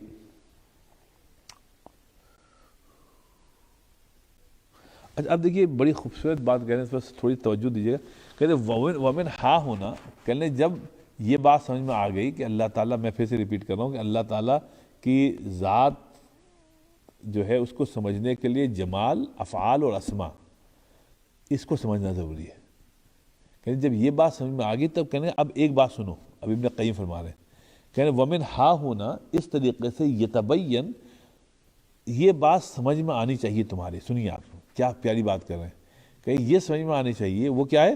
اچھا اب دیکھیے بڑی خوبصورت بات کہہ رہے ہیں، اس پر تھوڑی توجہ دیجیے گا، کہتے ہیں ومن ہا ہونا، کہنے جب یہ بات سمجھ میں آ گئی کہ اللہ تعالیٰ، میں پھر سے ریپیٹ کر رہا ہوں کہ اللہ تعالیٰ کی ذات جو ہے اس کو سمجھنے کے لیے جمال، افعال اور اسماء، اس کو سمجھنا ضروری ہے۔ کہنے جب یہ بات سمجھ میں آ گئی تب کہنے اب ایک بات سنو، اب ابن قیم فرما رہے ہیں، کہنے ومن ہا ہونا، اس طریقے سے یتبین، یہ بات سمجھ میں آنی چاہیے تمہاری، سنیے آپ کیا پیاری بات کر رہے ہیں، کہ یہ سمجھ میں آنی چاہیے، وہ کیا ہے،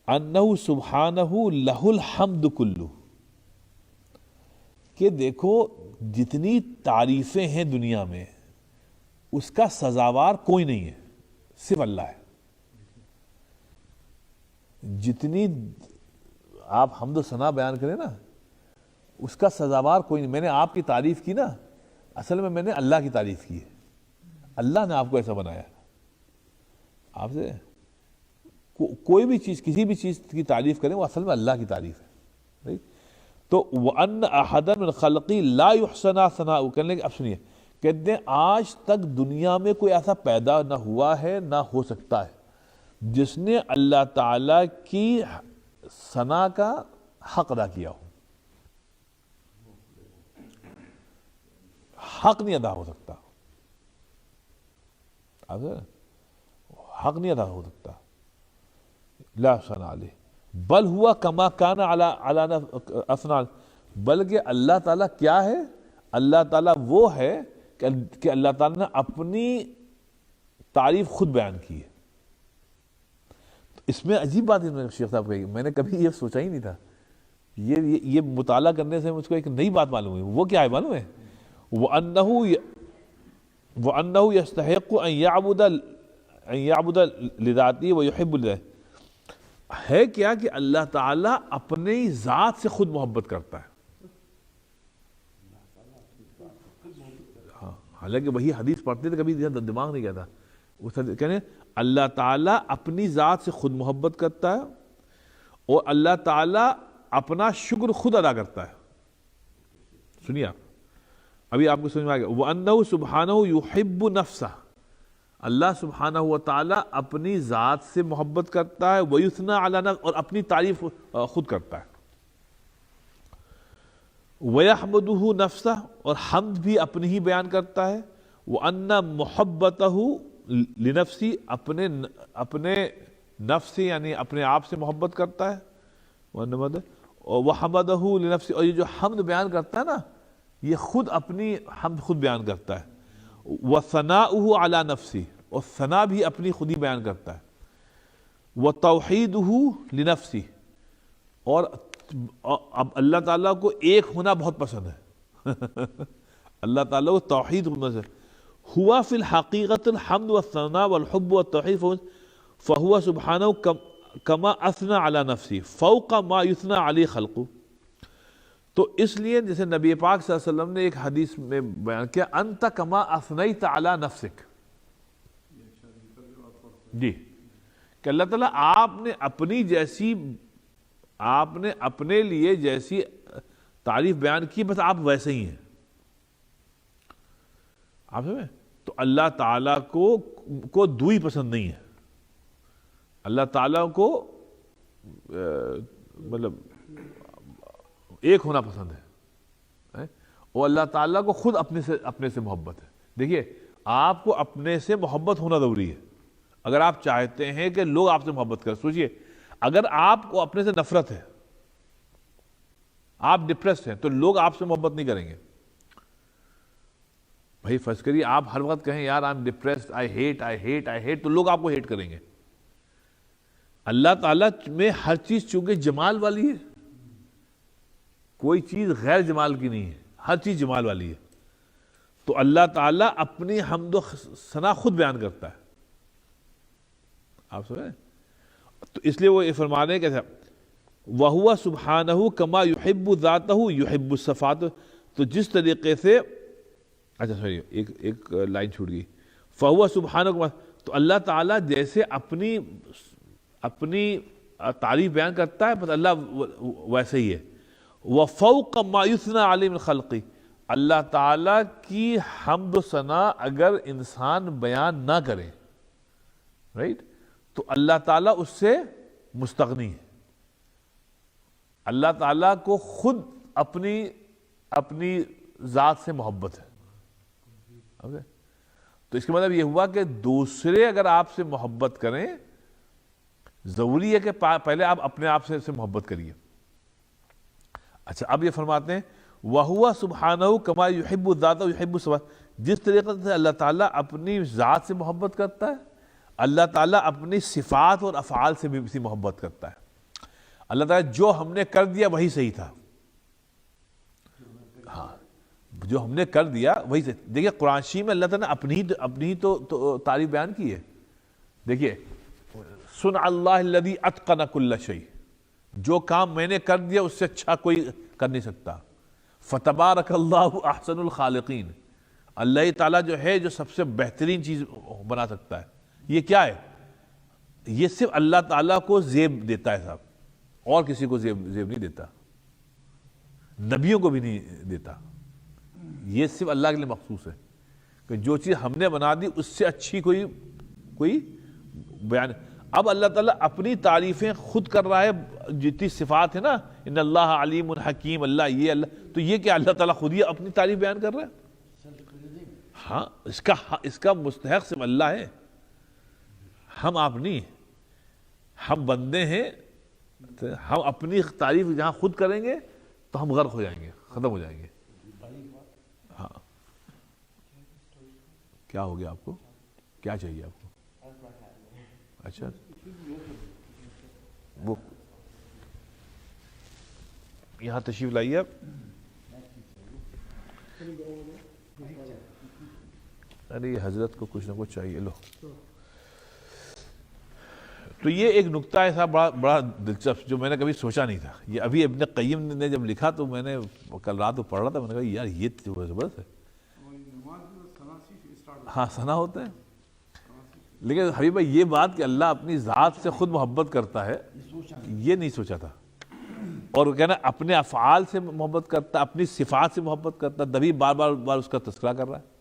انہ سبحانہ لہ الحمد کلہ، کہ دیکھو جتنی تعریفیں ہیں دنیا میں اس کا سزاوار کوئی نہیں ہے، صرف اللہ ہے۔ جتنی آپ حمد و ثنا بیان کریں نا اس کا سزاوار کوئی نہیں۔ میں نے آپ کی تعریف کی نا، اصل میں نے اللہ کی تعریف کی ہے، اللہ نے آپ کو ایسا بنایا۔ آپ سے کوئی بھی چیز، کسی بھی چیز کی تعریف کریں وہ اصل میں اللہ کی تعریف ہے۔ تو وَأَنَّ أَحَدًا مِنْ خَلْقِهِ لَا يُحْسَنَا ثَنَاؤُهُ، کہنے لگے اب سنیے، کہتے ہیں آج تک دنیا میں کوئی ایسا پیدا نہ ہوا ہے نہ ہو سکتا ہے جس نے اللہ تعالی کی ثنا کا حق ادا کیا ہو۔ حق نہیں ادا ہو سکتا، حق نہیں ادا ہو سکتا، لا ثنا علیہ، بل ہوا کما کان علی اثنا، بلکہ اللہ تعالیٰ کیا ہے، اللہ تعالیٰ وہ ہے کہ اللہ تعالیٰ نے اپنی تعریف خود بیان کی ہے۔ اس میں عجیب بات ہے شیخ صاحب کہی، میں نے کبھی یہ سوچا ہی نہیں تھا، یہ مطالعہ کرنے سے مجھ کو ایک نئی بات معلوم ہوئی۔ وہ کیا ہے معلوم ہے، وَأَنَّهُ يَسْتَحِقُّ أَن يَعْبُدَ لِذَاتِهِ وَيُحِبُّ لِذَاتِهِ، ہے کیا کہ اللہ تعالیٰ اپنی ذات سے خود محبت کرتا ہے۔ ہاں، حالانکہ وہی حدیث پڑھتے تھے کبھی دماغ نہیں کہتا، کہنے اللہ تعالیٰ اپنی ذات سے خود محبت کرتا ہے اور اللہ تعالیٰ اپنا شکر خود ادا کرتا ہے۔ سنیے آپ، ابھی آپ کو سمجھ میں آ گیا، وَأَنَّهُ سُبْحَانَهُ يُحِبُّ نَفْسَهُ، اللہ سبحانہ و تعالیٰ اپنی ذات سے محبت کرتا ہے، وَيُثْنَى عَلَى نَفْسِهِ، اور اپنی تعریف خود کرتا ہے، وَيَحْمُدُهُ نَفْسَهُ، اور حمد بھی اپنی ہی بیان کرتا ہے، وَأَنَّ مُحَبَّتَهُ لِنَفْسِهِ، اپنے نفس سے یعنی اپنے آپ سے محبت کرتا ہے، وَحَمَدَهُ لِنَفْسِهِ، اور یہ جو حمد بیان کرتا ہے نا یہ خود اپنی حمد خود بیان کرتا ہے، وَثَنَاؤُهُ عَلَى نَفْسِهِ، اور ثنا بھی اپنی خود ہی بیان کرتا ہے، وَتَوْحِيدُهُ لِنَفْسِهِ، اور اب اللہ تعالیٰ کو ایک ہونا بہت پسند ہے اللہ تعالیٰ کو توحید ہونا سے، ہوا فی الحقیقت الحمد والثناء والحب والتوحید، فہو سبحانہ کما اثنى علی نفسی فوق ما یثنى علی خلقہ۔ تو اس لیے جیسے نبی پاک صلی اللہ علیہ وسلم نے ایک حدیث میں بیان کیا، انت کما اثنیت علی نفسک، جی کہ اللہ تعالیٰ آپ نے اپنی جیسی آپ نے اپنے لیے جیسی تعریف بیان کی بس آپ ویسے ہی ہیں. آپ سمجھیں؟ تو اللہ تعالیٰ کو دوئی پسند نہیں ہے. اللہ تعالیٰ کو مطلب ایک ہونا پسند ہے، اور اللہ تعالیٰ کو خود اپنے سے محبت ہے. دیکھیے آپ کو اپنے سے محبت ہونا ضروری ہے اگر آپ چاہتے ہیں کہ لوگ آپ سے محبت کریں. سوچئے اگر آپ کو اپنے سے نفرت ہے، آپ ڈپریسڈ ہیں، تو لوگ آپ سے محبت نہیں کریں گے. بھائی فرض کریے آپ ہر وقت کہیں یار I am depressed, I hate, تو لوگ آپ کو ہیٹ کریں گے. اللہ تعالیٰ میں ہر چیز چونکہ جمال والی ہے، کوئی چیز غیر جمال کی نہیں ہے، ہر چیز جمال والی ہے. تو اللہ تعالیٰ اپنی حمد و ثنا خود بیان کرتا ہے. آپ سمجھیں؟ تو اس لیے وہ یہ فرما رہے ہیں کہ وَهُوَ سُبْحَانَهُ كَمَا يُحِبُّ ذَاتَهُ يُحِبُّ الصِّفَاتِ. تو جس طریقے سے اچھا سوری ایک لائن چھوٹ گئی. فَهُوَ سُبْحَانَهُ، تو اللہ تعالیٰ جیسے اپنی تعریف بیان کرتا ہے بس اللہ ویسے ہی ہے. وَفَوْقَ مَا يُثْنَى عَلَيْهِ مِنْ خَلْقِهِ. اللہ تعالیٰ کی حمد و ثنا اگر انسان بیان نہ کرے، رائٹ، تو اللہ تعالیٰ اس سے مستغنی ہے. اللہ تعالیٰ کو خود اپنی ذات سے محبت ہے. تو اس کا مطلب یہ ہوا کہ دوسرے اگر آپ سے محبت کریں، ضروری ہے کہ پہلے آپ اپنے آپ سے محبت کریے. اچھا اب یہ فرماتے ہیں وَهُوَ سُبْحَانَهُ كَمَا يُحِبُّ الذَّاتَ وَيُحِبُّ الصِّفَاتَ. جس طریقے سے اللہ تعالیٰ اپنی ذات سے محبت کرتا ہے، اللہ تعالیٰ اپنی صفات اور افعال سے بھی اسی محبت کرتا ہے. اللہ تعالیٰ جو ہم نے کر دیا وہی صحیح تھا. ہاں جو ہم نے کر دیا وہی صحیح. دیکھیے قرآن شریف میں اللہ تعالیٰ نے اپنی تو تعریف بیان کی ہے. دیکھیے صنع اللہ الذی اتقن کل شیء، جو کام میں نے کر دیا اس سے اچھا کوئی کر نہیں سکتا. فتبارک اللہ احسن الخالقین. اللہ تعالیٰ جو ہے جو سب سے بہترین چیز بنا سکتا ہے. یہ کیا ہے؟ یہ صرف اللہ تعالیٰ کو زیب دیتا ہے صاحب، اور کسی کو زیب نہیں دیتا، نبیوں کو بھی نہیں دیتا. یہ صرف اللہ کے لیے مخصوص ہے کہ جو چیز ہم نے بنا دی اس سے اچھی کوئی بیان. اب اللہ تعالیٰ اپنی تعریفیں خود کر رہا ہے. جتنی صفات ہے نا، ان اللہ علیم حکیم، اللہ یہ اللہ، تو یہ کیا اللہ تعالیٰ خود ہی اپنی تعریف بیان کر رہا ہے. ہاں اس کا مستحق صرف اللہ ہے، ہم آپ نہیں. ہم بندے ہیں، ہم اپنی تعریف جہاں خود کریں گے تو ہم غرق ہو جائیں گے، ختم ہو جائیں گے. ہاں کیا ہو گیا آپ کو؟ کیا چاہیے آپ کو؟ اچھا وہ یہاں تشریف لائیے آپ. ارے حضرت کو کچھ نہ کچھ چاہیے. لو تو یہ ایک نکتہ ایسا بڑا دلچسپ جو میں نے کبھی سوچا نہیں تھا. یہ ابھی ابن قیم نے جب لکھا تو میں نے کل رات کو پڑھ رہا تھا، میں نے کہا یار یہ زبردست ہے. ہاں ثنا ہوتا ہے، لیکن حبیب بھائی یہ بات کہ اللہ اپنی ذات سے خود محبت کرتا ہے یہ نہیں سوچا تھا. اور کہنا اپنے افعال سے محبت کرتا، اپنی صفات سے محبت کرتا، تبھی بار بار اس کا تذکرہ کر رہا ہے.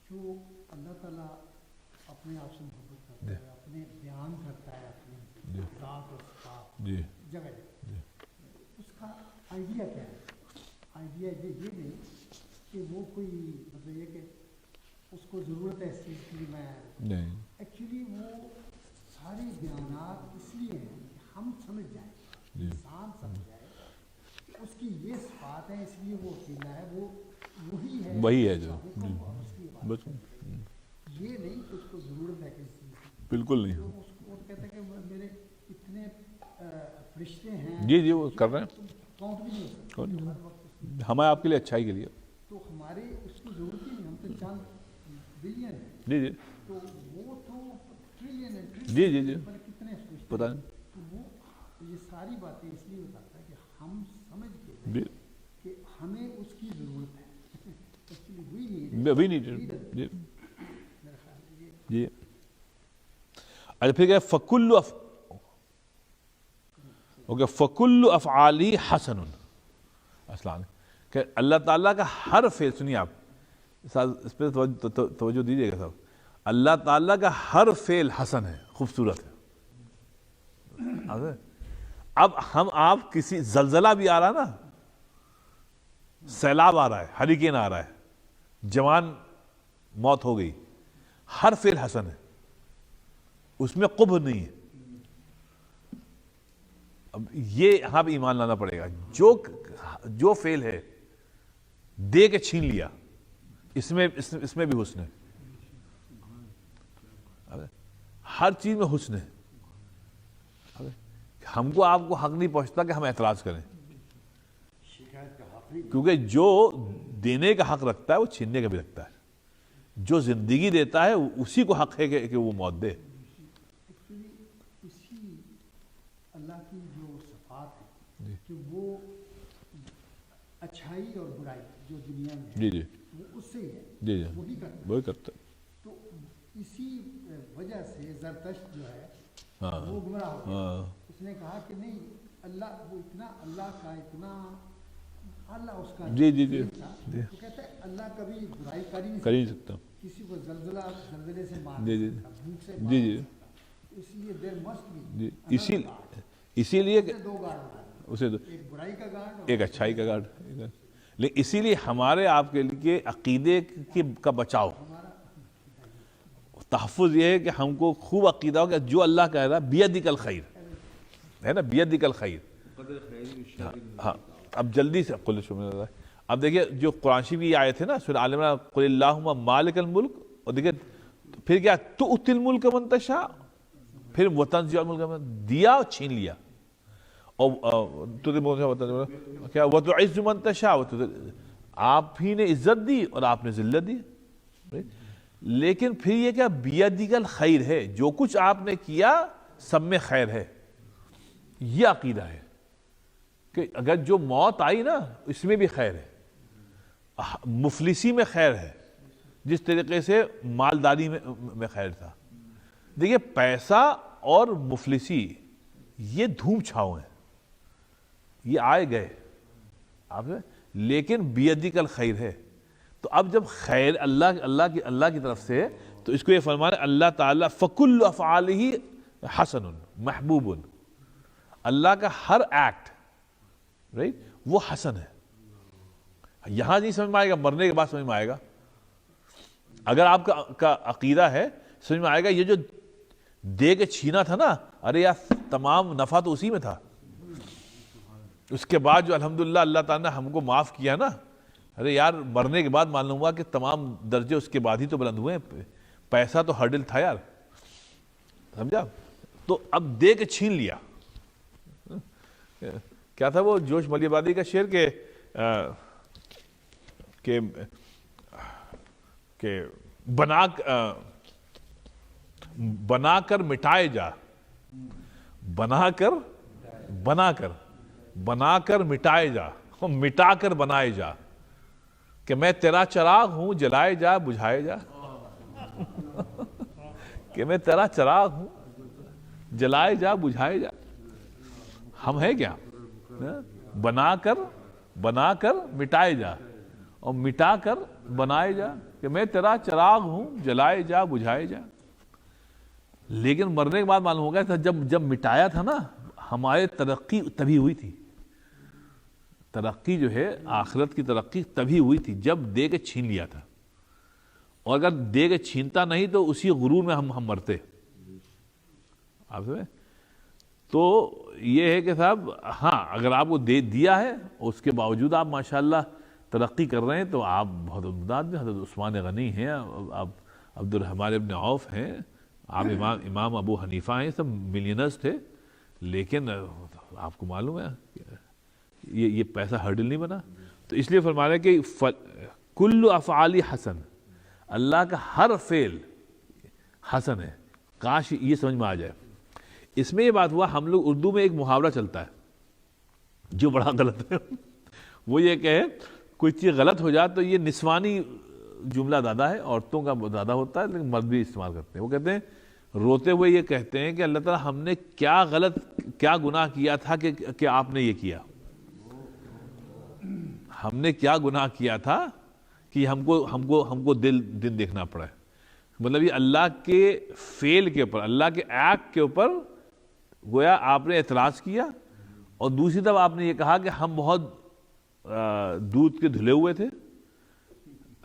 جو اللہ تعالیٰ اپنے آپ سے محبت کرتا ہے، اپنے بیان کرتا ہے اپنی ذات اور صفات جگہ جگہ، اس کا آئیڈیا کیا ہے؟ آئیڈیا یہ نہیں کہ وہ کوئی مطلب یہ کہ اس کو ضرورت ہے اس چیز کی. میں ایکچولی وہ ساری بیانات اس لیے ہیں کہ ہم سمجھ جائیں، انسان سمجھ جائے اس کی یہ صفات ہیں، اس لیے وہ اکیلا ہے، وہ وہی ہے جو یہ نہیں کہ اس کو ضرورت ہے کسی چیز کی. بالکل نہیں. وہ کہتا ہے کہ میرے اتنے فرشتے ہیں، جی وہ کر رہے ہیں، کاؤنٹ بھی نہیں ہو سکتے. ہمیں آپ کے لیے اچھائی کے لیے. تو ہماری اس کی ضرورت ہی نہیں، ہم تو چند بلین ہیں. جی تو وہ تو ٹریلین ہے. جی کتنے پتہ نہیں. تو وہ یہ ساری باتیں اس لیے بتاتا ہے کہ ہم سمجھ کے کہ ہمیں اس کی ضرورت ہے. ابھی نہیں. جی اچھا پھر کہ اوکے فکل افعالی حسن السلام کہ اللہ تعالیٰ کا ہر فعل، سنیے آپ اس پہ توجہ دیجیے گا صاحب، اللہ تعالیٰ کا ہر فعل حسن ہے، خوبصورت ہے. اب ہم آپ کسی زلزلہ بھی آ رہا نا، سیلاب آ رہا ہے، ہریکین آ رہا ہے، جوان موت ہو گئی، ہر فعل حسن ہے، اس میں قبح نہیں ہے. اب یہ یہاں بھی ایمان لانا پڑے گا. جو فعل ہے دے کے چھین لیا، اس میں بھی حسن ہے. ہر چیز میں حسن ہے. ہم کو آپ کو حق نہیں پہنچتا کہ ہم اعتراض کریں، کیونکہ جو دینے کا حق رکھتا ہے وہ چھیننے کا بھی رکھتا ہے. جو زندگی دیتا ہے اسی کو حق ہے کہ وہ موت دے. اسی اللہ کی جو صفات ہے کہ وہ اچھائی اور برائی جو دنیا میں ہے وہ اس سے ہی ہے، جی جی وہی کرتا ہے. تو اسی وجہ سے زرتشت جو ہے وہ گمراہ ہو گیا. اس نے کہا کہ نہیں، اللہ وہ اتنا، اللہ کا اتنا اللہ اس کا تھا، وہ کہتا ہے اللہ کبھی برائی کر ہی نہیں سکتا، کسی کو زلزلے سے مار نہیں سکتا، بھوک سے مار نہیں سکتا. اس لیے دیر مسٹ بی، اسی لیے دو گارڈ، اسے ایک برائی کا گارڈ ایک اچھائی کا گارڈ. لیکن اسی لیے ہمارے آپ کے لیے عقیدے کا بچاؤ، تحفظ یہ ہے کہ ہم کو خوب عقیدہ ہو کہ جو اللہ کہہ رہا بیدک الخیر ہے نا، بیدک الخیر. ہاں اب جلدی سے اب دیکھیے جو قرآن شریف کی آیت ہے نا سورہ آل عمران، قل اللہم مالک الملک، اور دیکھیے پھر کیا تؤتی الملک من تشاء، پھر وتنزع الملک من، دیا اور چھین لیا. اور کیا وتعز من تشاء، آپ ہی نے عزت دی اور آپ نے ذلت دی. لیکن پھر یہ کیا بیدک الخیر ہے، جو کچھ آپ نے کیا سب میں خیر ہے. یہ عقیدہ ہے کہ اگر جو موت آئی نا اس میں بھی خیر ہے، مفلسی میں خیر ہے، جس طریقے سے مالداری میں خیر تھا. دیکھیے پیسہ اور مفلسی یہ دھوم چھاؤں ہیں، یہ آئے گئے آپ، لیکن بیدک الخیر ہے. تو اب جب خیر اللہ کی طرف سے، تو اس کو یہ فرمانا اللہ تعالیٰ فکل افعالہ حسن محبوب، اللہ کا ہر ایکٹ رائٹ وہ حسن ہے. یہاں نہیں سمجھ میں آئے گا، مرنے کے بعد سمجھ میں آئے گا. اگر آپ کا عقیدہ ہے سمجھ میں آئے گا یہ جو دے کے چھینا تھا نا، ارے یار تمام نفع تو اسی میں تھا. اس کے بعد جو الحمدللہ اللہ تعالیٰ نے ہم کو معاف کیا نا، ارے یار مرنے کے بعد معلوم ہوا کہ تمام درجے اس کے بعد ہی تو بلند ہوئے ہیں. پیسہ تو ہرڈل تھا یار، سمجھا. تو اب دے کے چھین لیا. کیا تھا وہ جوش ملی آبادی کا شعر کہ بنا کر مٹائے جا، بنا کر مٹائے جا، مٹا کر بنائے جا، کہ میں تیرا چراغ ہوں جلائے جا بجھائے جا. کہ میں تیرا چراغ ہوں جلائے جا بجھائے جا. ہم ہیں کیا؟ بنا کر مٹائے جا اور مٹا کر بنائے جا، کہ میں تیرا چراغ ہوں جلائے جا بجھائے جا. لیکن مرنے کے بعد معلوم ہو گیا تھا جب مٹایا تھا نا، ہماری ترقی تبھی ہوئی تھی. ترقی جو ہے آخرت کی ترقی تبھی ہوئی تھی جب دے کے چھین لیا تھا. اور اگر دے کے چھینتا نہیں تو اسی غرور میں ہم مرتے. آپ سمجھے؟ تو یہ ہے کہ صاحب ہاں اگر آپ کو دیا ہے اس کے باوجود آپ ماشاءاللہ ترقی کر رہے ہیں تو آپ بہت امداد میں. حضرت عثمان غنی ہیں، آپ عبد الرحمن ابن عوف ہیں، آپ امام ابو حنیفہ ہیں، سب ملینرز تھے. لیکن آپ کو معلوم ہے یہ پیسہ ہرڈل نہیں بنا. تو اس لیے فرما رہے کہ کل افعال حسن، اللہ کا ہر فعل حسن ہے. کاش یہ سمجھ میں آ جائے. اس میں یہ بات ہوا، ہم لوگ اردو میں ایک محاورہ چلتا ہے جو بڑا غلط ہے. وہ یہ کہ کوئی چیز غلط ہو جائے تو یہ نسوانی جملہ زیادہ ہے، عورتوں کا زیادہ ہوتا ہے، لیکن مرد بھی استعمال کرتے ہیں. وہ کہتے ہیں روتے ہوئے یہ کہتے ہیں کہ اللہ تعالیٰ ہم نے کیا غلط کیا گناہ کیا تھا کہ آپ نے یہ کیا؟ ہم نے کیا گناہ کیا تھا کہ ہم کو دن دیکھنا پڑا ہے؟ مطلب یہ اللہ کے فعل کے اوپر، اللہ کے ایکٹ کے اوپر گویا آپ نے اعتراض کیا، اور دوسری طرف آپ نے یہ کہا کہ ہم بہت دودھ کے دھلے ہوئے تھے.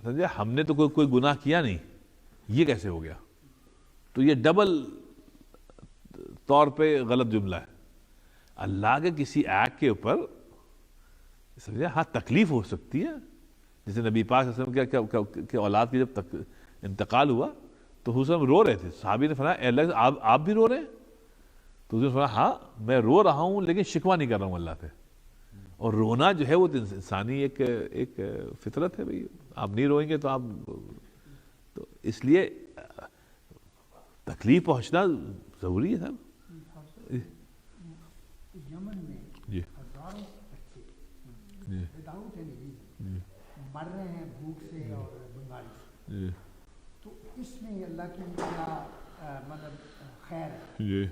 سمجھے؟ ہم نے تو کوئی گناہ کیا نہیں، یہ کیسے ہو گیا؟ تو یہ ڈبل طور پہ غلط جملہ ہے. اللہ کے کسی ایکٹ کے اوپر سمجھے ہاں تکلیف ہو سکتی ہے. جیسے نبی پاک صلی اللہ علیہ وسلم کے اولاد کی جب انتقال ہوا تو حسن رو رہے تھے. صحابی نے فرمایا اے اللہ آپ بھی رو رہے ہیں؟ تو اس نے فرمایا ہاں میں رو رہا ہوں لیکن شکوہ نہیں کر رہا ہوں اللہ سے. اور رونا جو ہے وہ انسانی ایک فطرت ہے. بھائی آپ نہیں روئیں گے تو آپ تو اس لیے تکلیف پہنچنا ضروری ہے صاحب. یمن میں جی ہزاروں بچے جی وداؤٹ اینی ریزن جی مر رہے ہیں بھوک سے اور بیماری سے. جی تو اس میں اللہ کی کیا مطلب خیر ہے؟ جی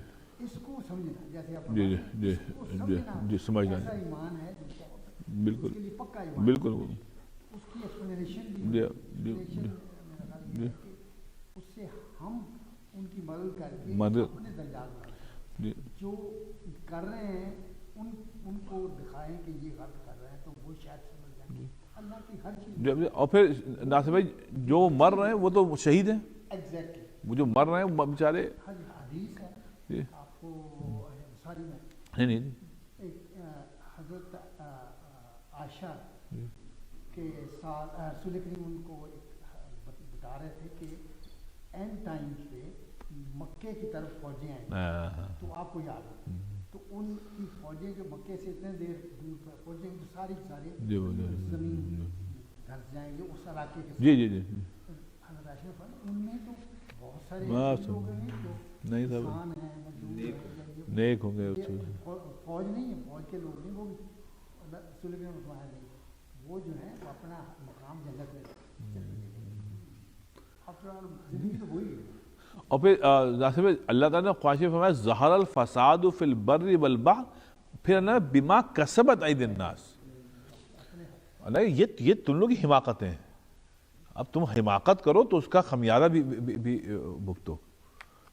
اس کو سمجھنا جیسے آپ جی جی اس کو جی سمجھنا جی سمجھنا ایسا ایمان ہے جس کا بالکل اس کے لیے پکا ایمان بالکل اس کی ایکسپلینیشن بھی جی ایکسپلینیشن میرا خیال یہ ہے کہ اس سے ہم ان کی مدد کر کے اپنے درجات بڑھائیں. جی جو کر رہے ہیں ان کو دکھائیں کہ یہ غلط کر رہے ہیں تو وہ شاید سمجھ جائیں. اللہ کی ہر چیز اور پھر ناصر بھائی جو مر رہے ہیں وہ تو شہید ہیں. ایگزیکٹلی وہ جو مر رہے ہیں وہ بیچارے حدیث ہے جی آپ کو ساری میں نہیں ایک حضرت عائشہ کے ساتھ رسول کریم ان کو بتا رہے تھے کہ اینڈ ٹائمز پہ مکے کی طرف فوجیں آئیں تو آپ کو یاد ہے تو ان کی فوجیں جو مکے سے اتنے دیر دور پر پہنچیں گی تو ساری زمین دھنس جائیں گے اس علاقے کے. جی جی جی حضرت عائشہ فرماتے ان میں تو بہت سارے لوگ ہیں جو نہیں انسان ہیں نیک ہوں گے. فوج نہیں ہے، فوج کے لوگ نہیں، وہ رسول کریم نے فرمایا نہیں وہ جو ہے وہ اپنا مقام جنت میں زندگی تو وہی ہے. اور پھر ناصر بھائی اللہ تعالیٰ نے خواہش فرمایا ظہر الفساد فی البر والبحر، پھر نا بما کسبت ایدی الناس. یہ تم لوگ کی حماقتیں ہیں. اب تم حماقت کرو تو اس کا خمیازہ بھی بھگتو.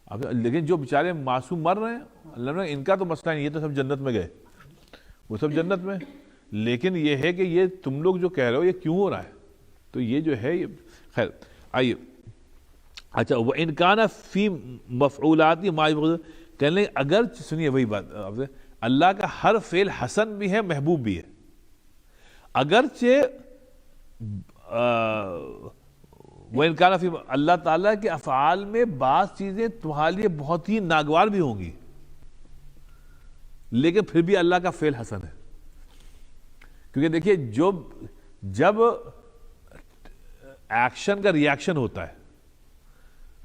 اب لیکن جو بیچارے معصوم مر رہے ہیں اللہ نے ان کا تو مسئلہ نہیں، یہ تو سب جنت میں گئے، وہ سب جنت میں. لیکن یہ ہے کہ یہ تم لوگ جو کہہ رہے ہو یہ کیوں ہو رہا ہے؟ تو یہ جو ہے یہ خیر آئیے. اچھا وَإِنْ كَانَ فِي مَفْعُولَاتِ مَا يُبْغِضُ، کہنے اگر سنیے وہی بات اللہ کا ہر فعل حسن بھی ہے محبوب بھی ہے. اگرچہ وَإِنْ كَانَ فِي اللہ تعالیٰ کے افعال میں بعض چیزیں تمہارے لیے بہت ہی ناگوار بھی ہوں گی لیکن پھر بھی اللہ کا فعل حسن ہے. کیونکہ دیکھیے جب ایکشن کا ری ایکشن ہوتا ہے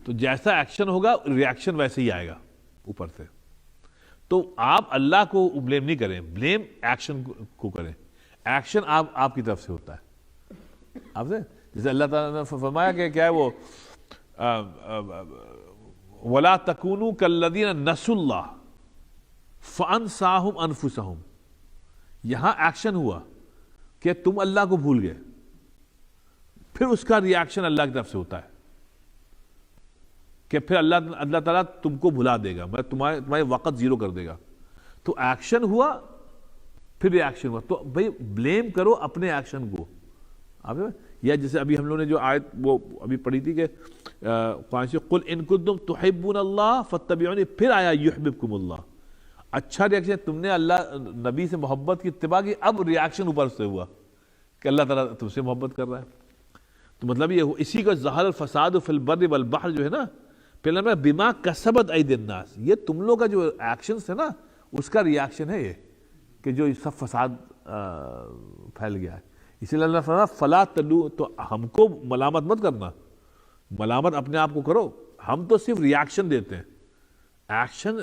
تو جیسا ایکشن ہوگا ری ایکشن ویسے ہی آئے گا اوپر سے. تو آپ اللہ کو بلیم نہیں کریں، بلیم ایکشن کو کریں. ایکشن آپ کی طرف سے ہوتا ہے. آپ سے جیسے اللہ تعالیٰ نے فرمایا کہ کیا ہے وہ وَلَا تَكُونُوا كَالَّذِينَ نَسُوا اللَّهَ فَأَنْسَاهُمْ أَنفُسَهُمْ. یہاں ایکشن ہوا کہ تم اللہ کو بھول گئے، پھر اس کا ری ایکشن اللہ کی طرف سے ہوتا ہے کہ پھر اللہ تعالیٰ تم کو بھلا دے گا، میں تمہارے وقت زیرو کر دے گا. تو ایکشن ہوا پھر ری ایکشن ہوا. تو بھئی بلیم کرو اپنے ایکشن کو. یا جیسے ابھی ہم لوگوں نے جو آیت وہ ابھی پڑھی تھی کہ قُلْ إِن كُنتُمْ تُحِبُّونَ اللَّهَ فَاتَّبِعُونِي، پھر آیا يُحْبِبْكُمُ اللَّهُ. اچھا ریاکشن تم نے اللہ نبی سے محبت کی اتباع کی، اب ریاکشن اوپر سے ہوا کہ اللہ تعالیٰ تم سے محبت کر رہا ہے. تو مطلب یہ اسی کا ظہر الفساد فی البر والبحر جو ہے نا پہلے میں بما کسبت ایدی الناس، یہ تم لوگ کا جو ایکشنز ہے نا اس کا ریاکشن ہے یہ کہ جو سب فساد پھیل گیا ہے. اسی لیے اللہ فرمایا فلا تلو، تو ہم کو ملامت مت کرنا، ملامت اپنے آپ کو کرو. ہم تو صرف ریاکشن دیتے ہیں، ایکشن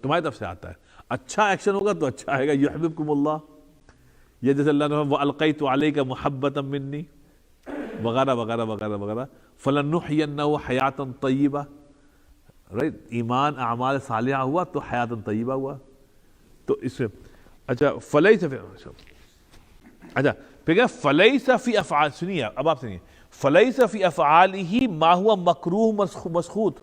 تمہاری طرف سے آتا ہے. اچھا ایکشن ہوگا تو اچھا آئے گا. یحببکم اللہ، یہ جیسے اللہ نے وَأَلْقَيْتُ عَلَيْكَ مُحَبَّةً مِّنِّي وغیرہ وغیرہ وغیرہ وغیرہ. فَلَنُحْيِيَنَّهُ حَيَاةً طَيِّبَةً. ایمان اعمال صالحہ ہوا تو حیات طیبہ ہوا. تو اس میں اچھا فلیس اچھا پھر کہ فلیس فی افعال، سنیے اب آپ سنیے، فلیس فی افعالہ ما ہوا مکروہ مسخوط،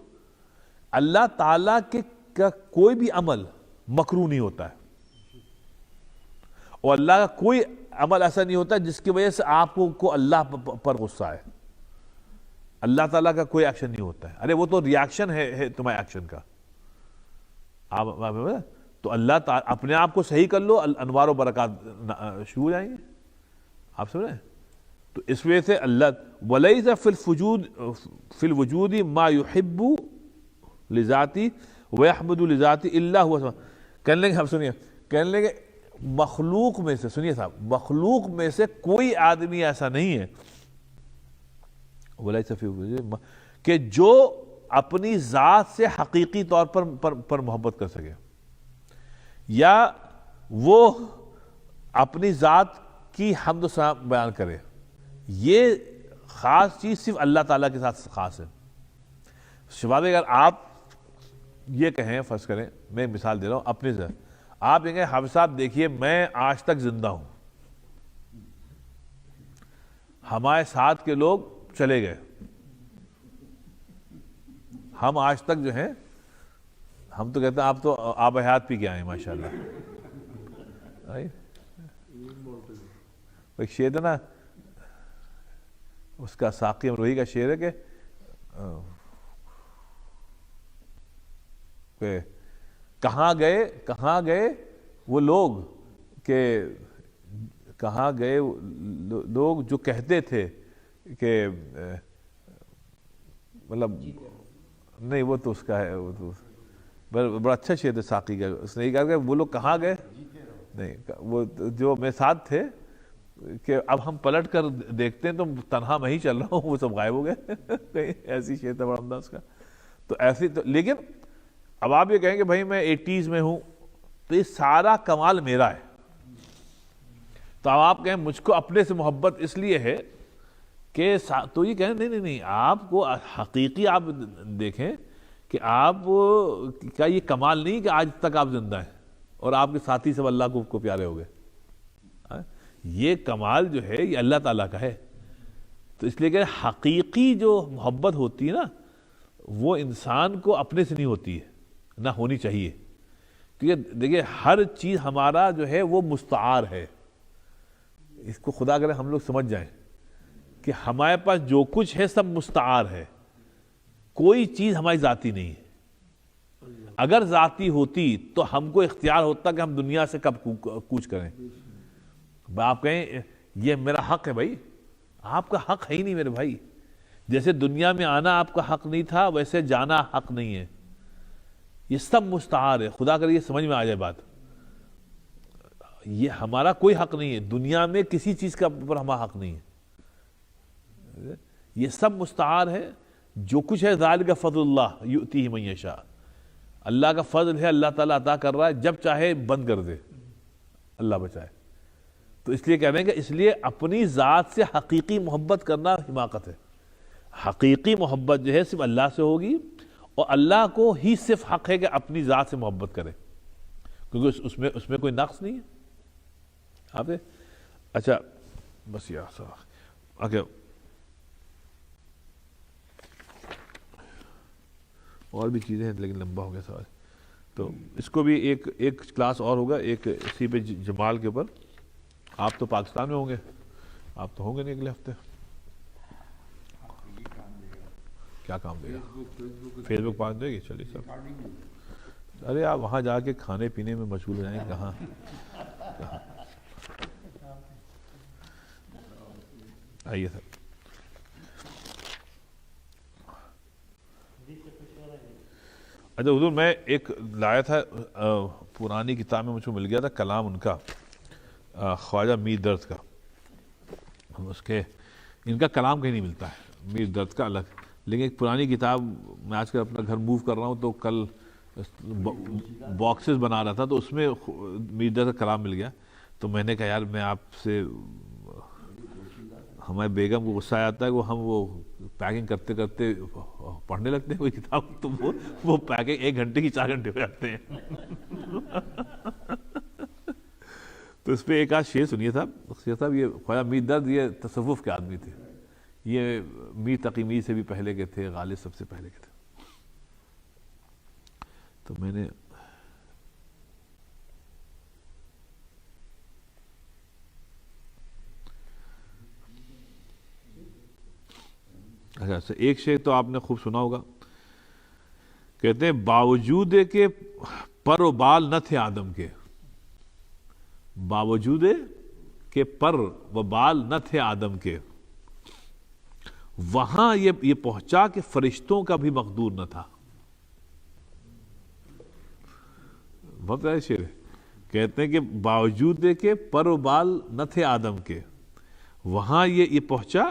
اللہ تعالیٰ کے کا کوئی بھی عمل مکروہ نہیں ہوتا ہے، اور اللہ کا کوئی عمل ایسا نہیں ہوتا جس کی وجہ سے آپ کو اللہ پر غصہ ہے. اللہ تعالیٰ کا کوئی ایکشن نہیں ہوتا ہے، ارے وہ تو ریاکشن ہے تمہارے ایکشن کا. آپ تو اللہ تعالیٰ اپنے آپ کو صحیح کر لو، انوار و برکات شروع ہو جائیں گے. آپ سمجھ رہے ہیں؟ تو اس وجہ سے اللہ ولیس فی الوجود ما یحب لذاتی ویحمد لذاتی الا هو. کہنے لگے، ہم سنیے، کہنے لگے مخلوق میں سے، سنیے صاحب، مخلوق میں سے کوئی آدمی ایسا نہیں ہے ولیس فی الوجود کہ جو اپنی ذات سے حقیقی طور پر محبت کر سکے، یا وہ اپنی ذات کی حمد و ثنا بیان کرے. یہ خاص چیز صرف اللہ تعالیٰ کے ساتھ خاص ہے. شباب اگر آپ یہ کہیں، فرض کریں، میں ایک مثال دے رہا ہوں اپنے سے، آپ یہ کہیں حافظ صاحب دیکھیے میں آج تک زندہ ہوں، ہمارے ساتھ کے لوگ چلے گئے، ہم آج تک جو ہیں، ہم تو کہتے ہیں آپ تو آب حیات پی کے آئے ہیں ماشاءاللہ. ایک شعر ہے نا، اس کا ساقی امروہی کا شعر ہے کہ کہاں گئے وہ لوگ، کہ کہاں گئے لوگ جو کہتے تھے کہ مطلب نہیں، وہ تو اس کا ہے، وہ تو بڑا اچھا شعر ہے ساقی کا. اس نے یہ کہا کہ وہ لوگ کہاں گئے، نہیں وہ جو میرے ساتھ تھے، کہ اب ہم پلٹ کر دیکھتے ہیں تو تنہا میں ہی چل رہا ہوں، وہ سب غائب ہو گئے. ایسی شعر تھا بڑا عمدہ اس کا. تو ایسی تو، لیکن اب آپ یہ کہیں کہ بھائی میں 80s میں ہوں، تو یہ سارا کمال میرا ہے. تو اب آپ کہیں مجھ کو اپنے سے محبت اس لیے ہے کہ تو یہ کہیں نہیں، آپ کو حقیقی آپ دیکھیں کہ آپ کا یہ کمال نہیں کہ آج تک آپ زندہ ہیں اور آپ کے ساتھی سب اللہ کو پیارے ہو گئے. یہ کمال جو ہے یہ اللہ تعالیٰ کا ہے. تو اس لیے کہ حقیقی جو محبت ہوتی ہے نا، وہ انسان کو اپنے سے نہیں ہوتی ہے، نہ ہونی چاہیے. کیونکہ دیکھیے ہر چیز ہمارا جو ہے وہ مستعار ہے. اس کو خدا کرے ہم لوگ سمجھ جائیں کہ ہمارے پاس جو کچھ ہے سب مستعار ہے، کوئی چیز ہماری ذاتی نہیں ہے. اگر ذاتی ہوتی تو ہم کو اختیار ہوتا کہ ہم دنیا سے کب کوچ کریں. آپ کہیں یہ میرا حق ہے، بھائی آپ کا حق ہے ہی نہیں میرے بھائی. جیسے دنیا میں آنا آپ کا حق نہیں تھا، ویسے جانا حق نہیں ہے. یہ سب مستعار ہے. خدا کرے یہ سمجھ میں آ جائے بات. یہ ہمارا کوئی حق نہیں ہے، دنیا میں کسی چیز کا اوپر ہمارا حق نہیں ہے. یہ سب مستعار ہے. جو کچھ ہے ذالک فضل اللہ یؤتیہ من یشاء، اللہ کا فضل ہے، اللہ تعالیٰ عطا کر رہا ہے، جب چاہے بند کر دے، اللہ بچائے. تو اس لیے کہہ رہے ہیں کہ اس لیے اپنی ذات سے حقیقی محبت کرنا حماقت ہے. حقیقی محبت جو ہے صرف اللہ سے ہوگی، اور اللہ کو ہی صرف حق ہے کہ اپنی ذات سے محبت کرے، کیونکہ اس میں کوئی نقص نہیں ہے. آپ اچھا بس یہ آگے اور بھی چیزیں ہیں لیکن لمبا ہو گیا سوال. تو اس کو بھی ایک کلاس اور ہوگا ایک اسی پہ جمال کے اوپر. آپ تو پاکستان میں ہوں گے، آپ تو ہوں گے نہیں اگلے ہفتے. کیا کام دے گا؟ فیس بک پانچ دے گی. چلیے سر، ارے آپ وہاں جا کے کھانے پینے میں مشغول ہو جائیں. کہاں آئیے سر. اچھا حضور، میں ایک لایا تھا پرانی کتاب میں، مجھ کو مل گیا تھا کلام ان کا، خواجہ میر درد کا. اس کے ان کا کلام کہیں نہیں ملتا ہے، میر درد کا الگ. لیکن ایک پرانی کتاب میں آج کل اپنا گھر موو کر رہا ہوں تو کل باکسز بنا رہا تھا تو اس میں میر درد کا کلام مل گیا. تو میں نے کہا یار میں آپ سے، ہمارے بیگم کو غصہ آتا ہے کہ ہم وہ پیکنگ کرتے کرتے پڑھنے لگتے ہیں کوئی کتاب، تو وہ پیکنگ 1 گھنٹے کی 4 گھنٹے ہو جاتے ہیں. تو اس پہ ایک آدھ شعر سنیے صاحب. یہ خواجہ میر درد یہ تصوف کے آدمی تھے, یہ میر تقی میر سے بھی پہلے کے تھے, غالب سب سے پہلے کے تھے. تو میں نے اچھا ایک شعر تو آپ نے خوب سنا ہوگا, کہتے ہیں باوجود کہ پر و بال نہ تھے آدم کے, باوجود کہ پر و بال نہ تھے آدم کے, وہاں یہ پہنچا کہ فرشتوں کا بھی مقدور نہ تھا. بہت پیارا شعر ہے. کہتے ہیں کہ باوجود کہ پر و بال نہ تھے آدم کے, وہاں یہ پہنچا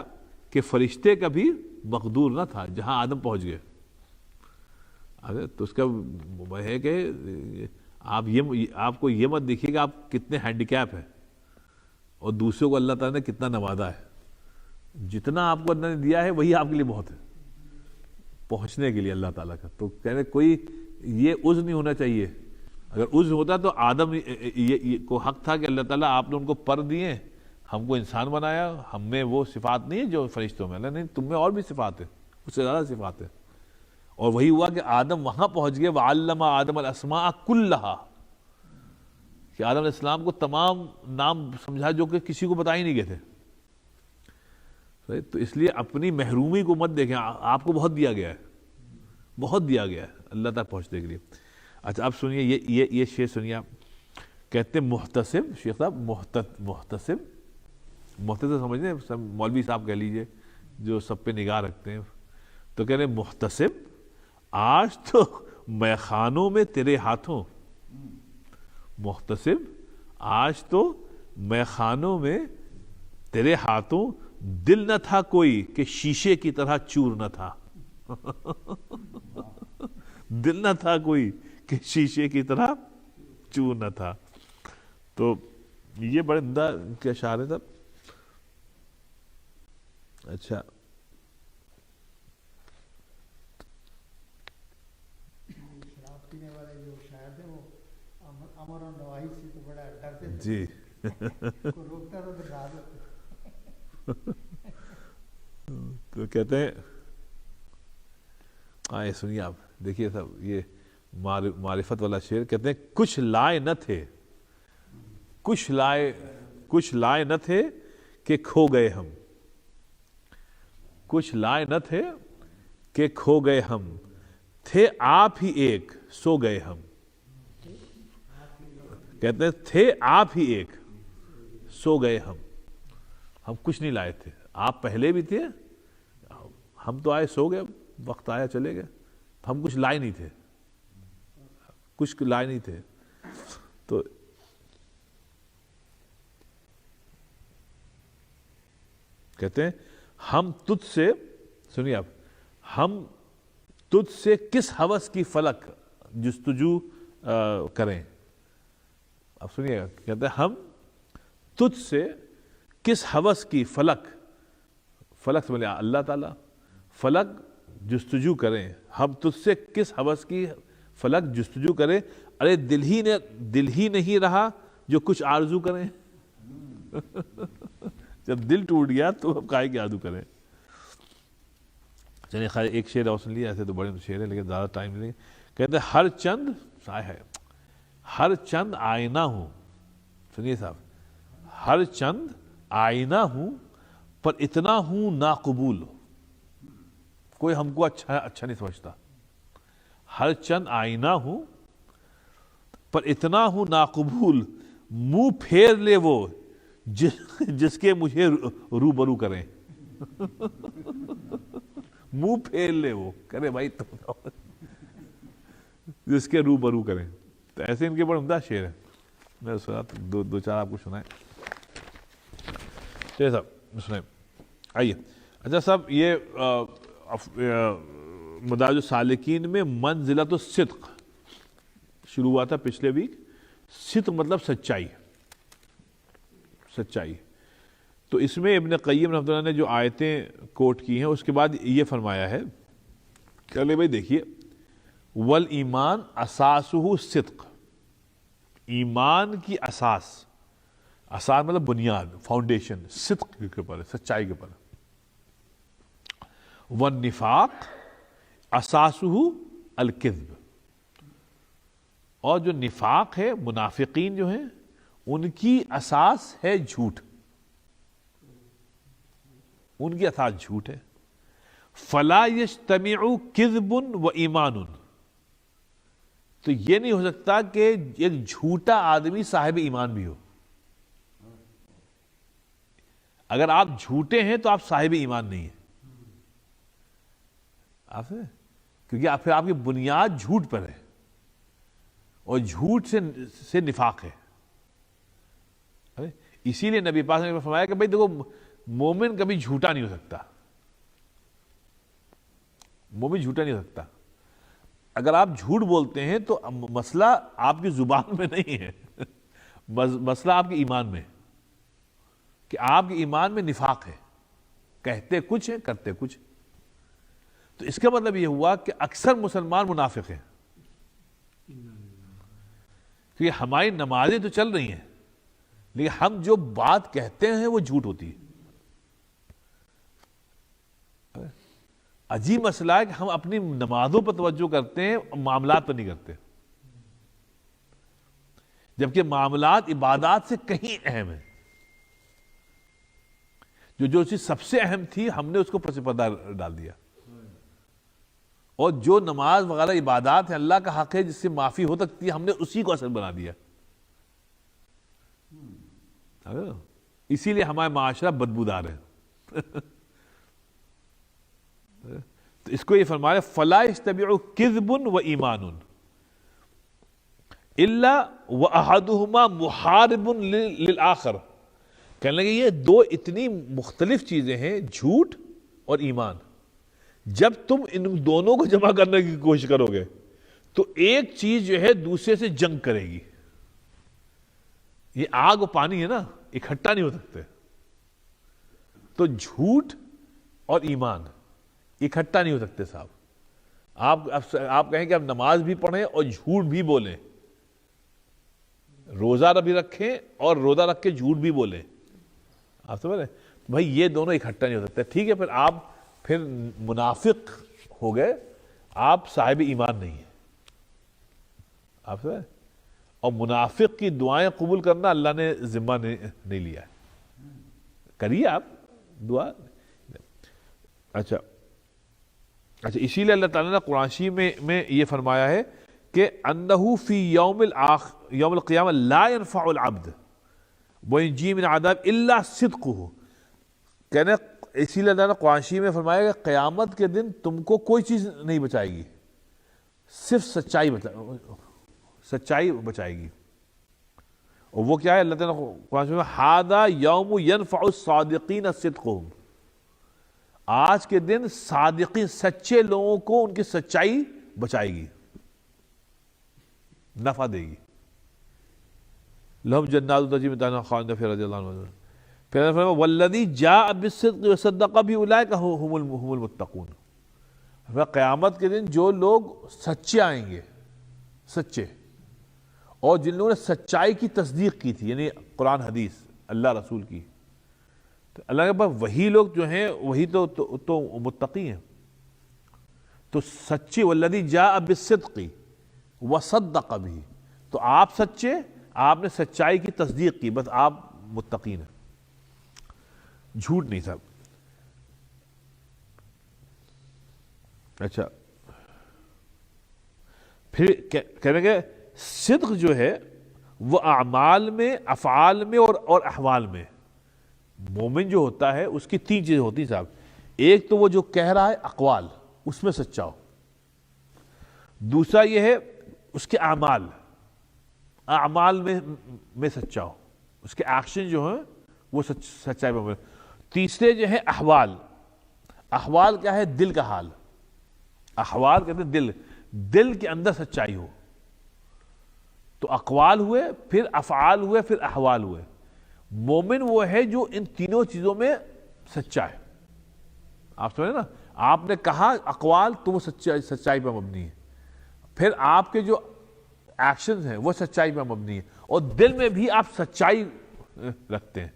کہ فرشتے کا بھی مقدور نہ تھا, جہاں آدم پہنچ گئے. تو اس کا ہے کہ آپ کو یہ مت دیکھیے کہ آپ کتنے ہینڈی کیپ ہیں اور دوسروں کو اللہ تعالیٰ نے کتنا نوازا ہے. جتنا آپ کو اللہ نے دیا ہے وہی آپ کے لیے بہت ہے پہنچنے کے لیے اللہ تعالیٰ کا. تو کہنے کوئی یہ عذر نہیں ہونا چاہیے. اگر عذر ہوتا تو آدم کو حق تھا کہ اللہ تعالیٰ آپ نے ان کو پر دیے, ہم کو انسان بنایا, ہم میں وہ صفات نہیں ہے جو فرشتوں میں. اللہ نہیں, تم میں اور بھی صفات ہے, اس سے زیادہ صفات ہے. اور وہی ہوا کہ آدم وہاں پہنچ گئے. وَعَلَّمَ آدَمَ الْأَسْمَاءَ كُلَّهَا, کہ آدم علیہ السلام کو تمام نام سمجھا جو کہ کسی کو بتا ہی نہیں گئے تھے. تو اس لیے اپنی محرومی کو مت دیکھیں, آپ کو بہت دیا گیا ہے, بہت دیا گیا ہے اللہ تک پہنچنے کے لیے. اچھا اب سنیے یہ شعر سنیے آپ. کہتے ہیں محتسب, شیخ صاحب محتسب سمجھتے ہیں, مولوی صاحب کہہ لیجئے جو سب پہ نگاہ رکھتے ہیں. تو کہہ رہے محتسب آج تو میخانوں میں تیرے ہاتھوں, محتسب آج تو میخانوں میں تیرے ہاتھوں, دل نہ تھا کوئی کہ شیشے کی طرح چور نہ تھا. دل نہ تھا کوئی کہ شیشے کی طرح چور نہ تھا. تو یہ بڑے عمدہ کے اشعار ہیں تب. اچھا شراب پینے والے جو شاعر تھے وہ امر اور نواحی سے تو بڑا ڈرتے تھے جی, کو روکتا تھا تو ڈرا دیتے. تو کہتے ہیں یہ سنیے آپ, دیکھیے صاحب یہ معرفت والا شعر. کہتے ہیں کچھ لائے نہ تھے, کچھ لائے نہ تھے کہ کھو گئے ہم, کچھ لائے نہ تھے کہ کھو گئے ہم, تھے آپ ہی ایک سو گئے ہم. کہتے ہیں تھے آپ ہی ایک سو گئے ہم کچھ نہیں لائے تھے. آپ پہلے بھی تھے, ہم تو آئے سو گئے, وقت آیا چلے گئے. ہم کچھ لائے نہیں تھے, کچھ لائے نہیں تھے. تو کہتے ہیں ہم تجھ سے, سنیے آپ, ہم تجھ سے کس ہوس کی فلک جستجو کریں. اب سنیے گا, کہتے ہیں ہم تجھ سے کس ہوس کی فلک سمجھ لیا اللہ تعالیٰ, فلک جستجو کریں. ہم تجھ سے کس ہوس کی فلک جستجو کریں, ارے دل ہی نہیں رہا جو کچھ آرزو کریں. جب دل ٹوٹ گیا تو اب کائے کی آرزو کریں. چلیے خیر ایک شعر اور سن لیا, ایسے تو بڑے شعر ہیں لیکن زیادہ ٹائم نہیں. کہتے ہیں ہر چند آئینہ ہوں, سنیے صاحب, ہر چند آئینہ ہوں پر اتنا ہوں ناقبول, کوئی ہم کو اچھا نہیں سمجھتا. ہر چند آئینہ ہوں پر اتنا ہوں ناقبول, منہ پھیر لے وہ جس کے مجھے روبرو کریں. منہ پھیر لے وہ, کرے بھائی تم جس کے روبرو کریں. تو ایسے ان کے بڑے عمدہ شعر ہیں, میں سنا دو چار آپ کو سنائیں. چلیے صاحب سنائیں, آئیے. اچھا صاحب یہ مدارج السالکین میں منزلۃ الصدق شروع ہوا تھا پچھلے ویک. صدق مطلب سچائی, سچائی. تو اس میں ابن قیم رحمۃ اللہ نے جو آیتیں کوٹ کی ہیں اس کے بعد یہ فرمایا ہے کہ بھائی دیکھیے, والایمان اساسہ الصدق, ایمان کی اساس اساس مطلب بنیاد، فاؤنڈیشن، صدق کے اوپر، سچائی کے اوپر. والنفاق اساسہ الکذب، اور جو نفاق ہے، منافقین جو ہیں ان کی اساس ہے جھوٹ، ان کی اساس جھوٹ ہے. فلا یجتمع کذب و ایمان، تو یہ نہیں ہو سکتا کہ ایک جھوٹا آدمی صاحب ایمان بھی ہو. اگر آپ جھوٹے ہیں تو آپ صاحب ایمان نہیں ہیں، آپ سے، کیونکہ پھر آپ کی بنیاد جھوٹ پر ہے، اور جھوٹ سے نفاق ہے. اسی لیے نبی پاک نے فرمایا کہ بھائی دیکھو، مومن کبھی جھوٹا نہیں ہو سکتا، مومن جھوٹا نہیں ہو سکتا. اگر آپ جھوٹ بولتے ہیں تو مسئلہ آپ کی زبان میں نہیں ہے، مسئلہ آپ کے ایمان میں، کہ آپ کے ایمان میں نفاق ہے، کہتے کچھ ہیں کرتے کچھ. تو اس کا مطلب یہ ہوا کہ اکثر مسلمان منافق ہیں، کیونکہ ہماری نمازیں تو چل رہی ہیں لیکن ہم جو بات کہتے ہیں وہ جھوٹ ہوتی ہے. عجیب مسئلہ ہے کہ ہم اپنی نمازوں پر توجہ کرتے ہیں، معاملات پر نہیں کرتے، جبکہ معاملات عبادات سے کہیں اہم ہیں. جو چیز سب سے اہم تھی ہم نے اس کو پس پردہ ڈال دیا، اور جو نماز وغیرہ عبادات ہے، اللہ کا حق ہے جس سے معافی ہو سکتی ہے، ہم نے اسی کو اصل بنا دیا. اسی لیے ہمارا معاشرہ بدبودار ہے. تو اس کو یہ فرمایا فلا یجتمع کذب و ایمان الا واحدہما محارب للآخر. کہنے لگے یہ دو اتنی مختلف چیزیں ہیں، جھوٹ اور ایمان. جب تم ان دونوں کو جمع کرنے کی کوشش کرو گے تو ایک چیز جو ہے دوسرے سے جنگ کرے گی. یہ آگ و پانی ہے نا، اکٹھا نہیں ہو سکتے. تو جھوٹ اور ایمان اکٹھا نہیں ہو سکتے صاحب. آپ کہیں کہ آپ نماز بھی پڑھیں اور جھوٹ بھی بولیں، روزہ بھی رکھیں اور روزہ رکھ کے جھوٹ بھی بولیں، آپ سمجھ رہے ہیں؟ بھائی یہ دونوں اکٹھا نہیں ہو سکتے. ٹھیک ہے، پھر آپ منافق ہو گئے، آپ صاحب ایمان نہیں ہیں، آپ سمجھ رہے ہیں؟ اور منافق کی دعائیں قبول کرنا اللہ نے ذمہ نہیں لیا ہے. کریے آپ دعا. اچھا، اسی لیے اللہ تعالیٰ نے قرآن شریف میں یہ فرمایا ہے کہ انہ فی یوم القیامہ لا ينفع العبد وینجی من عذاب الا صدقہ. کہنے اسی لیے اللہ نے قرآن شریف میں فرمایا کہ قیامت کے دن تم کو کوئی چیز نہیں بچائے گی، صرف سچائی بچائے گی. اور وہ کیا ہے؟ اللہ تعالیٰ نے قرآن شریف میں ھذا یوم ینفع الصادقین صدقہم. آج کے دن صادقین، سچے لوگوں کو ان کی سچائی بچائے گی، نفع دے گی. لہم جنات تجری من تحتہا خالدین فیہا رضی اللہ عنہم. پھر اللہ فرمایا والذی جاء بالصدق وصدق بہ اولئک هم المتقون. قیامت کے دن جو لوگ سچے آئیں گے، سچے، اور جن لوگوں نے سچائی کی تصدیق کی تھی، یعنی قرآن حدیث اللہ رسول کی، تو اللہ کے پاس وہی لوگ جو ہیں وہی تو متقی ہیں. تو سچی والذی جاء بالصدق وصدق بہ، تو آپ سچے، آپ نے سچائی کی تصدیق کی، بس آپ متقین ہیں، جھوٹ نہیں صاحب. اچھا، پھر کہنے گے صدق جو ہے وہ اعمال میں، افعال میں اور احوال میں. مومن جو ہوتا ہے اس کی تین چیزیں ہوتی ہیں صاحب. ایک تو وہ جو کہہ رہا ہے اقوال، اس میں سچا ہو. دوسرا یہ ہے اس کے اعمال میں سچا ہو، اس کے ایکشن جو ہیں وہ سچائی میں. تیسرے جو ہے احوال کیا ہے؟ دل کا حال. احوال کہتے ہیں دل کے اندر سچائی ہو. تو اقوال ہوئے، پھر افعال ہوئے، پھر احوال ہوئے. مومن وہ ہے جو ان تینوں چیزوں میں سچا ہے. آپ سمجھے نا؟ آپ نے کہا اقوال تو وہ سچائی پر مبنی ہے، پھر آپ کے جو ایکشنز ہیں وہ سچائی پر مبنی ہے، اور دل میں بھی آپ سچائی رکھتے ہیں،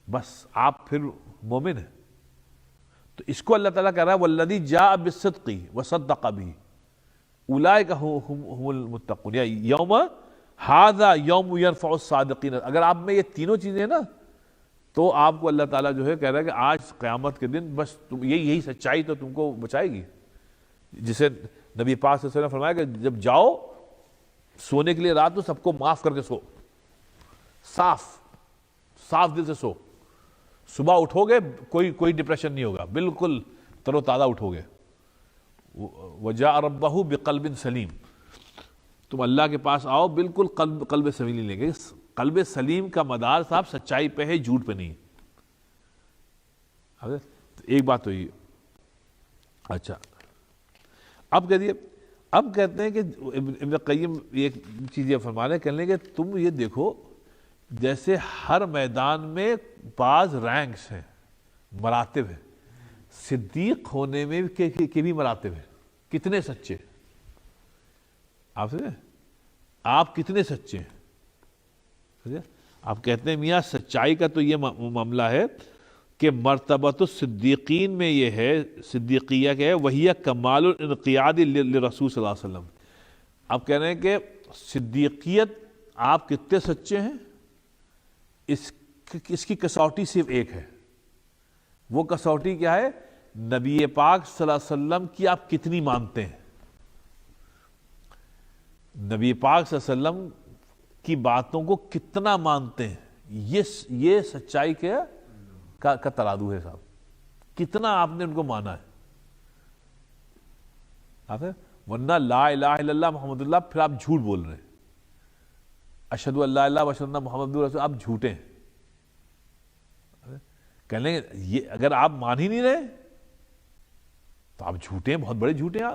بس آپ پھر مومن ہیں. تو اس کو اللہ تعالیٰ کہہ رہا ہے والذی جاء بالصدق وصدق به اولئک هم المتقون، یا یوم ھذا یوم یرفع الصادقین. اگر آپ میں یہ تینوں چیزیں ہیں نا تو آپ کو اللہ تعالیٰ جو ہے کہہ رہا ہے کہ آج قیامت کے دن بس یہی سچائی تو تم کو بچائے گی. جسے نبی پاک صلی اللہ علیہ وسلم نے فرمایا کہ جب جاؤ سونے کے لیے رات تو سب کو معاف کر کے سو، صاف دل سے سو. صبح اٹھو گے کوئی ڈپریشن نہیں ہوگا، بالکل تر و تازہ اٹھو گے. وجاء ربہ بقلب سلیم، تم اللہ کے پاس آؤ بالکل قلب سلیم لیں گے. قلب سلیم کا مدار صاحب سچائی پہ ہے، جھوٹ پہ نہیں. ایک بات تو یہ. اچھا اب کہتے ہیں کہ ابن قیم ایک چیز یہ فرما رہے ہیں، کہنے کہ تم یہ دیکھو جیسے ہر میدان میں بعض رینکس ہیں، مراتب ہیں، صدیق ہونے میں کے بھی مراتب ہیں. کتنے سچے آپ کتنے سچے ہیں. آپ کہتے ہیں میاں سچائی کا تو یہ معاملہ ہے کہ مرتبۃ الصدیقین میں یہ ہے، صدیقیہ کہ ہے وہی کمال الانقیاد لرسول صلی اللہ علیہ وسلم. آپ کہہ رہے ہیں کہ صدیقیت آپ کتنے سچے ہیں، اس کی کسوٹی صرف ایک ہے. وہ کسوٹی کیا ہے؟ نبی پاک صلی اللہ علیہ وسلم کی آپ کتنی مانتے ہیں. نبی پاک صلی اللہ علیہ وسلم کی باتوں کو کتنا مانتے ہیں، یہ سچائی کا ترازو ہے صاحب. کتنا آپ نے ان کو مانا ہے. ورنہ لا الہ الا اللہ محمد اللہ پھر آپ جھوٹ بول رہے ہیں. اشہد ان لا الہ واشہد ان محمد رسول، آپ جھوٹے ہیں. کہہ لیں گے یہ اگر آپ مان ہی نہیں رہے تو آپ جھوٹے ہیں، بہت بڑے جھوٹے ہیں.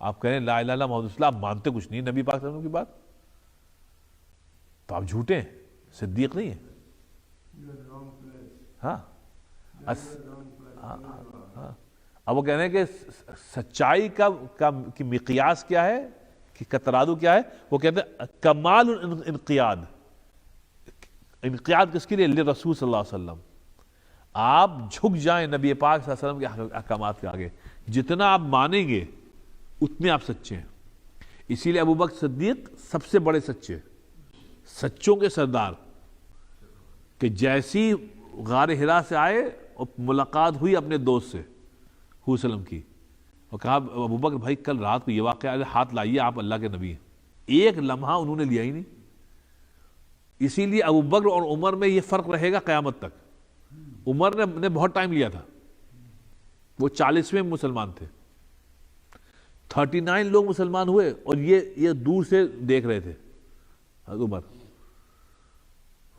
آپ کہہ رہے ہیں لا الہ الا محمد رسول اللہ، آپ مانتے کچھ نہیں نبی پاک صلی اللہ علیہ وسلم کی بات، تو آپ جھوٹے ہیں، صدیق نہیں ہیں. ہاں اب وہ کہہ رہے ہیں کہ سچائی کی مقیاس کیا ہے، کہ ترازو کیا ہے. وہ کہتے ہیں کمال الانقیاد. انقیاد کس کے لیے؟ لرسول صلی اللہ علیہ وسلم. آپ جھک جائیں نبی پاک صلی اللہ علیہ وسلم کے احکامات کے آگے. جتنا آپ مانیں گے اتنے آپ سچے ہیں. اسی لیے ابوبکر صدیق سب سے بڑے سچے، سچوں کے سردار، کہ جیسی غار حرا سے آئے اور ملاقات ہوئی اپنے دوست سے وسلم کی، اور کہا ابوبکر بھائی کل رات کو یہ واقعہ ہاتھ لائیے، آپ اللہ کے نبی ہیں. ایک لمحہ انہوں نے لیا ہی نہیں. اسی لیے ابوبکر اور عمر میں یہ فرق رہے گا قیامت تک. عمر نے بہت ٹائم لیا تھا، وہ 40ویں مسلمان تھے. 39 لوگ مسلمان ہوئے اور یہ دور سے دیکھ رہے تھے. عمر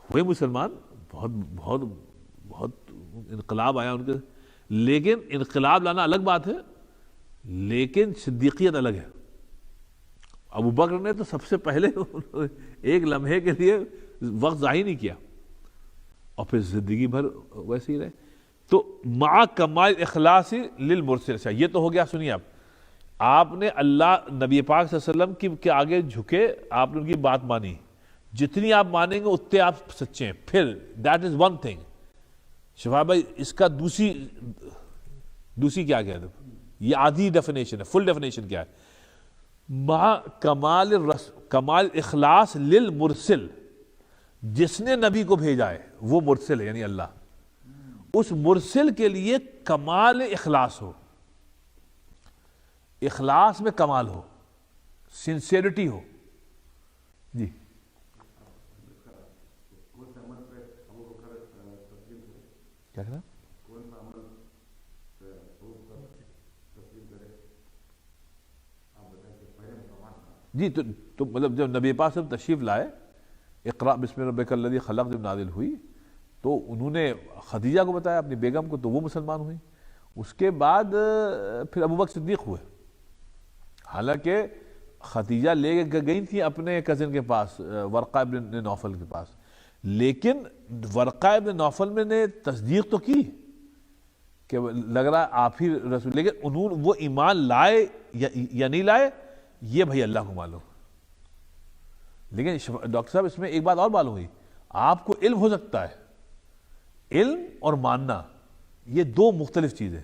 ہوئے مسلمان، بہت بہت بہت انقلاب آیا ان کے. لیکن انقلاب لانا الگ بات ہے، لیکن صدیقیت الگ ہے. ابوبکر نے تو سب سے پہلے ایک لمحے کے لیے وقت ضائع نہیں کیا، اور پھر زندگی بھر ویسے ہی رہے. تو مع کمال اخلاص للمرسل. یہ تو ہو گیا. سنیے آپ نے اللہ نبی پاک صلی اللہ علیہ وسلم کے آگے جھکے، آپ نے ان کی بات مانی. جتنی آپ مانیں گے اتنے آپ سچے ہیں. پھر دیٹ از ون تھنگ. شفا بھائی اس کا دوسری کیا ہے؟ یہ آدھی ڈیفینیشن ہے. فل ڈیفینیشن کیا ہے؟ مع کمال اخلاص للمرسل. جس نے نبی کو بھیجا ہے وہ مرسل ہے، یعنی اللہ. اس مرسل کے لیے کمال اخلاص ہو، اخلاص میں کمال ہو، سنسیئرٹی ہو. جی کیا کہنا؟ جی تو مطلب جب نبی پاک صاحب تشریف لائے، اقرأ بسم ربک الذی خلق جب نازل ہوئی تو انہوں نے خدیجہ کو بتایا، اپنی بیگم کو، تو وہ مسلمان ہوئی. اس کے بعد پھر ابوبکر صدیق ہوئے. حالانکہ خدیجہ لے کے گئی تھی اپنے کزن کے پاس، ورقہ ابن نوفل کے پاس، لیکن ورقہ ابن نوفل میں نے تصدیق تو کی کہ لگ رہا آپ ہی رسول، لیکن انہوں وہ ایمان لائے یا نہیں لائے یہ بھائی اللہ کو معلوم. لیکن ڈاکٹر صاحب اس میں ایک بات اور معلوم ہوئی، آپ کو علم ہو سکتا ہے, علم اور ماننا یہ دو مختلف چیزیں.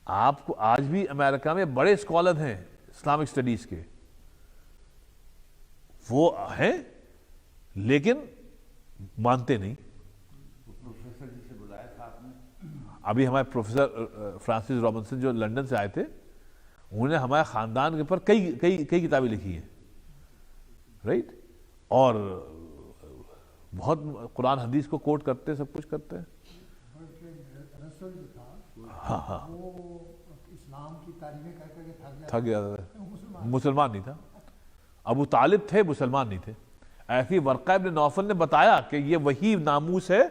آپ کو آج بھی امریکہ میں بڑے اسکالر ہیں اسلامک اسٹڈیز کے, وہ ہیں لیکن مانتے نہیں. پروفیسر جسے بلایا تھا آپ نے, ابھی ہمارے پروفیسر فرانسس رابنسن جو لنڈن سے آئے تھے, انہوں نے ہمارے خاندان کے اوپر کئی کتابیں لکھی ہیں, رائٹ, اور بہت قرآن حدیث کو کوٹ کرتے ہیں, سب کچھ کرتے ہیں. رسول جو تھا ہاں ہاں, وہ اسلام کی تعلیمیں کر کر کے تھک گیا تھا, مسلمان مسلمان نہیں تھا. ابو طالب تھے, مسلمان نہیں تھے. ایسی ورقہ ابن نوفل نے بتایا کہ یہ وہی ناموس ہے,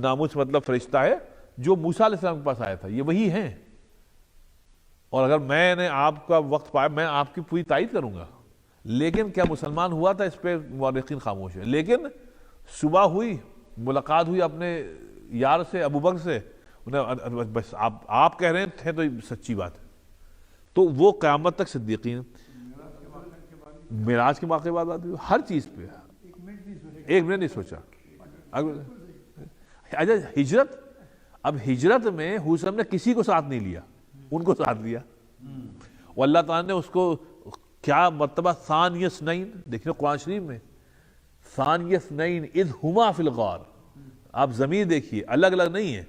ناموس مطلب فرشتہ ہے جو موسیٰ علیہ السلام کے پاس آیا تھا, یہ وہی ہیں. اور اگر میں نے آپ کا وقت پایا میں آپ کی پوری تائید کروں گا, لیکن کیا مسلمان ہوا تھا اس پہ مورخین خاموش ہے. لیکن صبح ہوئی, ملاقات ہوئی اپنے یار سے, ابو بکر سے, انہیں بس آپ کہہ رہے تھے تو سچی بات ہے. تو وہ قیامت تک صدیقین. معراج کے واقعے کے بعد ہر چیز پہ ایک منٹ نہیں سوچا. اچھا ہجرت, اب ہجرت میں حسن نے کسی کو ساتھ نہیں لیا, ان کو ساتھ لیا. اور اللہ تعالیٰ نے اس کو کیا مرتبہ ثانی اثنین, دیکھیں قرآن شریف میں ثانی اثنین اذ ہما فی الغار, آپ ضمیر دیکھیے الگ الگ نہیں ہے,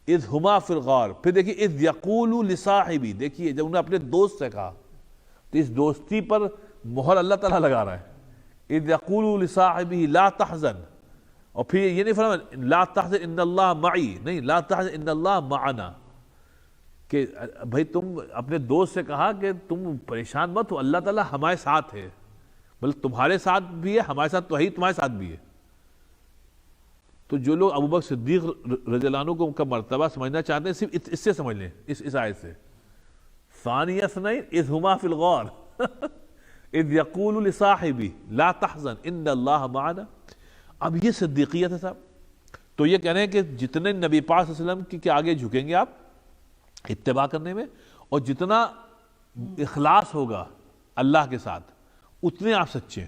اذ ہما فی الغار. پھر دیکھیے اذ یقول لصاحبی, دیکھیے جب انہوں نے اپنے دوست سے کہا تو اس دوستی پر مہر اللہ تعالیٰ لگا رہا ہے. اذ یقول لصاحبہ لا تحزن, اور پھر یہ نہیں فرمایا لا تحزن ان اللہ معی, نہیں لا تحزن ان اللہ معنا, کہ بھائی تم اپنے دوست سے کہا کہ تم پریشان مت ہو, اللہ تعالیٰ ہمارے ساتھ ہے, بلکہ تمہارے ساتھ بھی ہے, ہمارے ساتھ تو ہے ہی, تمہارے ساتھ بھی ہے. تو جو لوگ ابو بکر صدیق رضی اللہ عنہ کو کا مرتبہ سمجھنا چاہتے ہیں صرف اس سے سمجھ لیں, اس آیت سے. ثانی اثنین اذ ہما فی الغار اذ یقول لصاحبہ لا تحزن ان اللہ معنا. اب یہ صدیقیت ہے صاحب. تو یہ کہہ رہے ہیں کہ جتنے نبی پاک صلی اللہ علیہ وسلم کے آگے جھکیں گے آپ اتباع کرنے میں, اور جتنا اخلاص ہوگا اللہ کے ساتھ اتنے آپ سچے ہیں.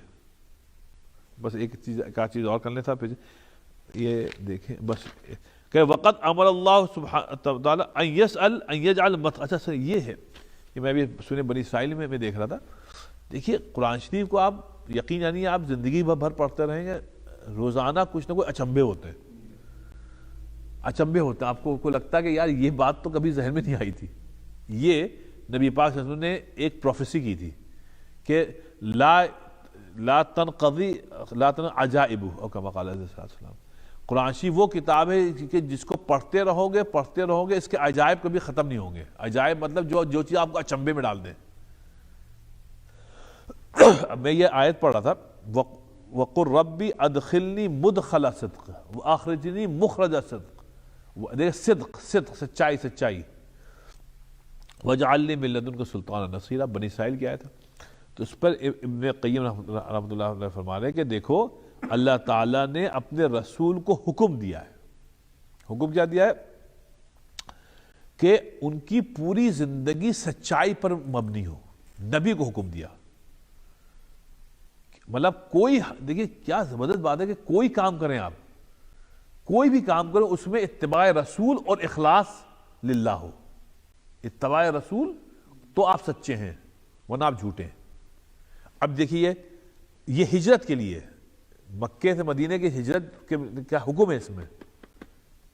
بس ایک چیز اور کرنے تھا, پھر یہ دیکھیں بس کہ وقت امر اللہ سبحانہ تعالیٰ ان یسأل ان یجعل. اچھا سر یہ ہے کہ میں بھی سنے بنی اسرائیل میں دیکھ رہا تھا. دیکھیے قرآن شریف کو آپ یقین جانیے آپ زندگی بھر پڑھتے رہیں گے, روزانہ کچھ نہ کوئی اچنبھے ہوتے ہیں, اچنبھے ہوتے ہیں. آپ کو لگتا ہے کہ یار یہ بات تو کبھی ذہن میں نہیں آئی تھی. یہ نبی پاک صلی اللہ علیہ وسلم نے ایک پروفیسی کی تھی کہ لا تنقضی عجائب, اور کما قال علیہ السلام. قرآن شریف وہ کتاب ہے کہ جس کو پڑھتے رہو گے اس کے عجائب کبھی ختم نہیں ہوں گے. عجائب مطلب جو چیز آپ کو اچنبھے میں ڈال دیں. اب میں یہ آیت پڑھ رہا تھا وَقُلْ رَبِّ أَدْخِلْنِي مُدْخَلَ صِدْقٍ وَأَخْرِجْنِي مُخْرَجَ صِدْقٍ. دیکھ صدق سچائی. وَاجْعَلْنِي مِن لَّدُنْكَ سُلْطَانًا نَصِيرًا, بنی اسرائیل کی آیت ہے. تو اس پر ابن قیم رحمۃ اللہ علیہ فرما رہے ہیں کہ دیکھو اللہ تعالیٰ نے اپنے رسول کو حکم دیا ہے. حکم کیا دیا ہے کہ ان کی پوری زندگی سچائی پر مبنی ہو. نبی کو حکم دیا, مطلب کوئی, دیکھیے کیا زبردست بات ہے کہ کوئی کام کریں آپ, کوئی بھی کام کریں اس میں اتباع رسول اور اخلاص للہ ہو. اتباع رسول تو آپ سچے ہیں, ورنہ آپ جھوٹے ہیں. اب دیکھیے یہ ہجرت کے لیے, مکے سے مدینے کی ہجرت کے کیا حکم ہے اس میں.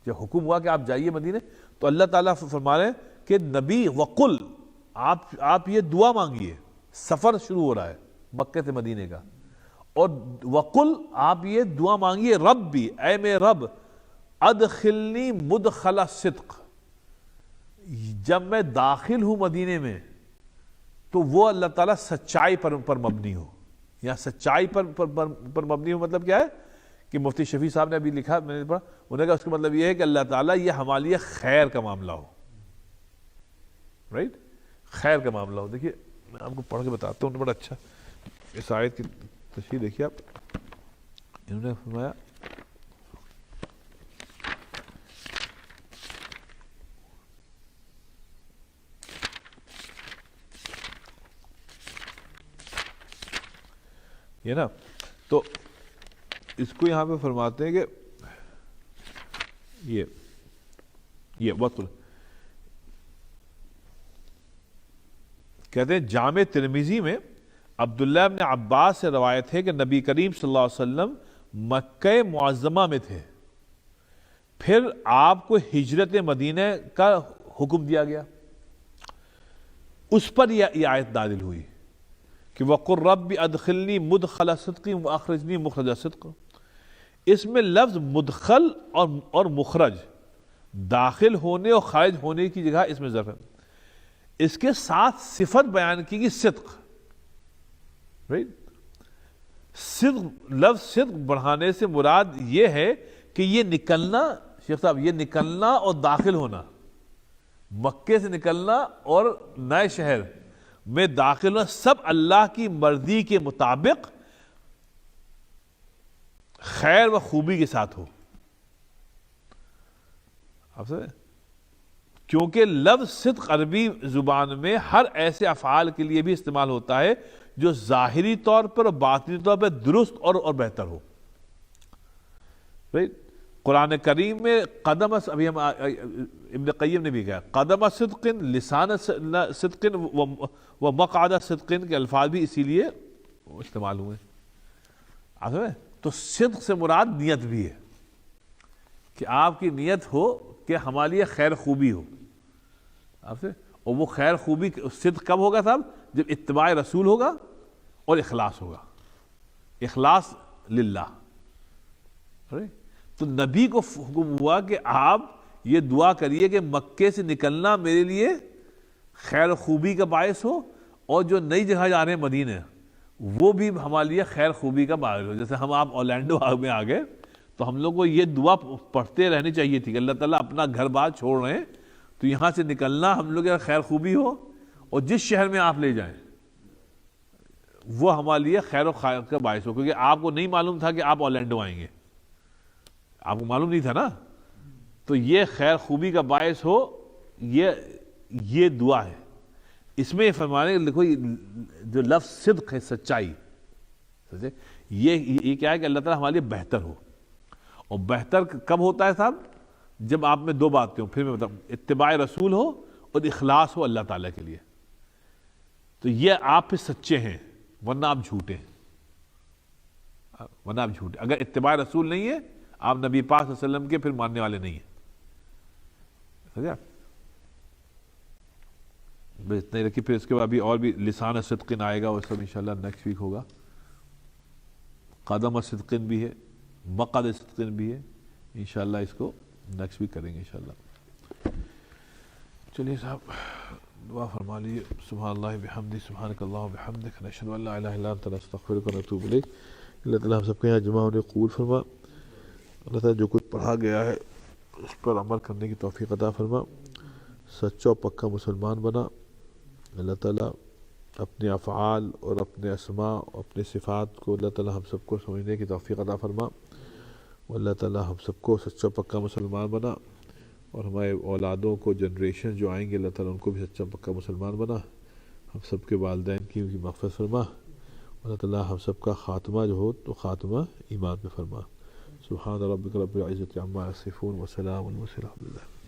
جب حکم ہوا کہ آپ جائیے مدینے, تو اللہ تعالیٰ فرما رہے ہیں کہ نبی وقل, آپ یہ دعا مانگیے. سفر شروع ہو رہا ہے مکے سے مدینے کا, اور وقل آپ یہ دعا مانگیے ربی, اے میرے رب, ادخلنی مدخل صدق, جب میں داخل ہوں مدینے میں تو وہ اللہ تعالیٰ سچائی پر مبنی ہو. یا سچائی پر مبنی ہو مطلب کیا ہے کہ مفتی شفیع صاحب نے ابھی لکھا, میں نے پڑھا, انہوں نے کہا اس کا مطلب یہ ہے کہ اللہ تعالیٰ یہ ہمارے لیے خیر کا معاملہ ہو. رائٹ, خیر کا معاملہ ہو. دیکھیے میں آپ کو پڑھ کے بتاتا ہوں, بڑا اچھا اس آیت کی تشریح دیکھیے آپ. انہوں نے فرمایا یہ نا, تو اس کو یہاں پہ فرماتے ہیں کہ یہ بہت کہتے ہیں جامع ترمذی میں عبداللہ ابن عباس سے روایت ہے کہ نبی کریم صلی اللہ علیہ وسلم مکہ معظمہ میں تھے، پھر آپ کو ہجرت مدینہ کا حکم دیا گیا، اس پر یہ آیت نازل ہوئی کہ وَقُلْ رَبِّ أَدْخِلْنِي مُدْخَلَ صِدْقٍ وَأَخْرِجْنِي مُخْرَجَ صِدْقٍ۔ اس میں لفظ مدخل اور مخرج، داخل ہونے اور خارج ہونے کی جگہ اس میں ظرف ہے، اس کے ساتھ صفت بیان کی گئی صدق، صدق، لفظ صدق بڑھانے سے مراد یہ ہے کہ یہ نکلنا، شیخ صاحب، یہ نکلنا اور داخل ہونا، مکے سے نکلنا اور نئے شہر میں داخل ہونا، سب اللہ کی مرضی کے مطابق خیر و خوبی کے ساتھ ہو۔ آپ سمجھے؟ کیونکہ لفظ صدق عربی زبان میں ہر ایسے افعال کے لیے بھی استعمال ہوتا ہے جو ظاہری طور پر اور باطنی طور پر درست اور بہتر ہو۔ قرآن کریم میں قدم، ابھی ہم ابن قیم نے بھی کہا قدم صدق، لسان صدق و مقعد صدق کے الفاظ بھی اسی لیے استعمال ہوئے۔ آپ سمجھے؟ تو صدق سے مراد نیت بھی ہے کہ آپ کی نیت ہو کہ ہمارے لیے خیر خوبی ہو، آپ سے، اور وہ خیر خوبی صدق کب ہوگا صاحب؟ جب اتباع رسول ہوگا اور اخلاص ہوگا، اخلاص للہ۔ تو نبی کو حکم ہوا کہ آپ یہ دعا کریے کہ مکے سے نکلنا میرے لیے خیر و خوبی کا باعث ہو، اور جو نئی جگہ جا رہے ہیں مدینہ وہ بھی ہمارے لیے خیر خوبی کا باعث ہو۔ جیسے ہم آپ اورلینڈو میں آ گئے تو ہم لوگ کو یہ دعا پڑھتے رہنی چاہیے تھی کہ اللہ تعالیٰ اپنا گھر بار چھوڑ رہے ہیں تو یہاں سے نکلنا ہم لوگ خیر خوبی ہو، اور جس شہر میں آپ لے جائیں وہ ہمارے لیے خیر و خیر کا باعث ہو، کیونکہ آپ کو نہیں معلوم تھا کہ آپ اورلینڈو آئیں گے، آپ کو معلوم نہیں تھا نا، تو یہ خیر خوبی کا باعث ہو، یہ دعا ہے۔ اس میں فرمانے دیکھو جو لفظ صدق ہے، سچائی، یہ کیا ہے کہ اللہ تعالیٰ ہمارے لیے بہتر ہو، اور بہتر کب ہوتا ہے صاحب؟ جب آپ میں دو باتیں ہوں، پھر میں بتاؤں، اتباع رسول ہو اور اخلاص ہو اللہ تعالیٰ کے لیے، تو یہ آپ پہ سچے ہیں، ورنہ آپ جھوٹے ہیں، ورنہ آپ جھوٹے۔ اگر اتباع رسول نہیں ہے آپ نبی پاک صلی اللہ علیہ وسلم کے پھر ماننے والے نہیں ہیں۔ سمجھا؟ بس اتنا ہی رکھیے، پھر اس کے بعد بھی اور بھی لسان صدقن آئے گا، وہ سب انشاءاللہ نیکسٹ ویک ہوگا۔ قدم صدقن بھی ہے، مقعد صدقن بھی ہے، انشاءاللہ اس کو نیکسٹ ویک کریں گے انشاءاللہ۔ چلیے صاحب دعا فرما لیجیے۔ سبحان اللہ بحمدہ، سبحانک اللہ بحمدک، نشہد ان لا الہ الا انت، نستغفرک ونتوب الیک۔ اللہ تعالیٰ ہم سب کے یہاں جمع ہونے قبول فرما، اللہ تعالیٰ جو کچھ پڑھا گیا ہے اس پر عمل کرنے کی توفیق عطا فرما، سچا و پکا مسلمان بنا۔ اللہ تعالیٰ اپنے افعال اور اپنے اسماء اور اپنے صفات کو اللہ تعالیٰ ہم سب کو سمجھنے کی توفیق عطا فرما، اور اللہ تعالیٰ ہم سب کو سچا پکا مسلمان بنا، اور ہمارے اولادوں کو، جنریشن جو آئیں گے، اللہ تعالیٰ ان کو بھی سچا پکا مسلمان بنا، ہم سب کے والدین کی مغفرت فرما، اللہ تعالیٰ ہم سب کا خاتمہ جو ہو تو خاتمہ ایمان پہ فرما۔ سبحان ربک رب العزت عما یصفون وسلام علی المرسلین، الحمد للہ۔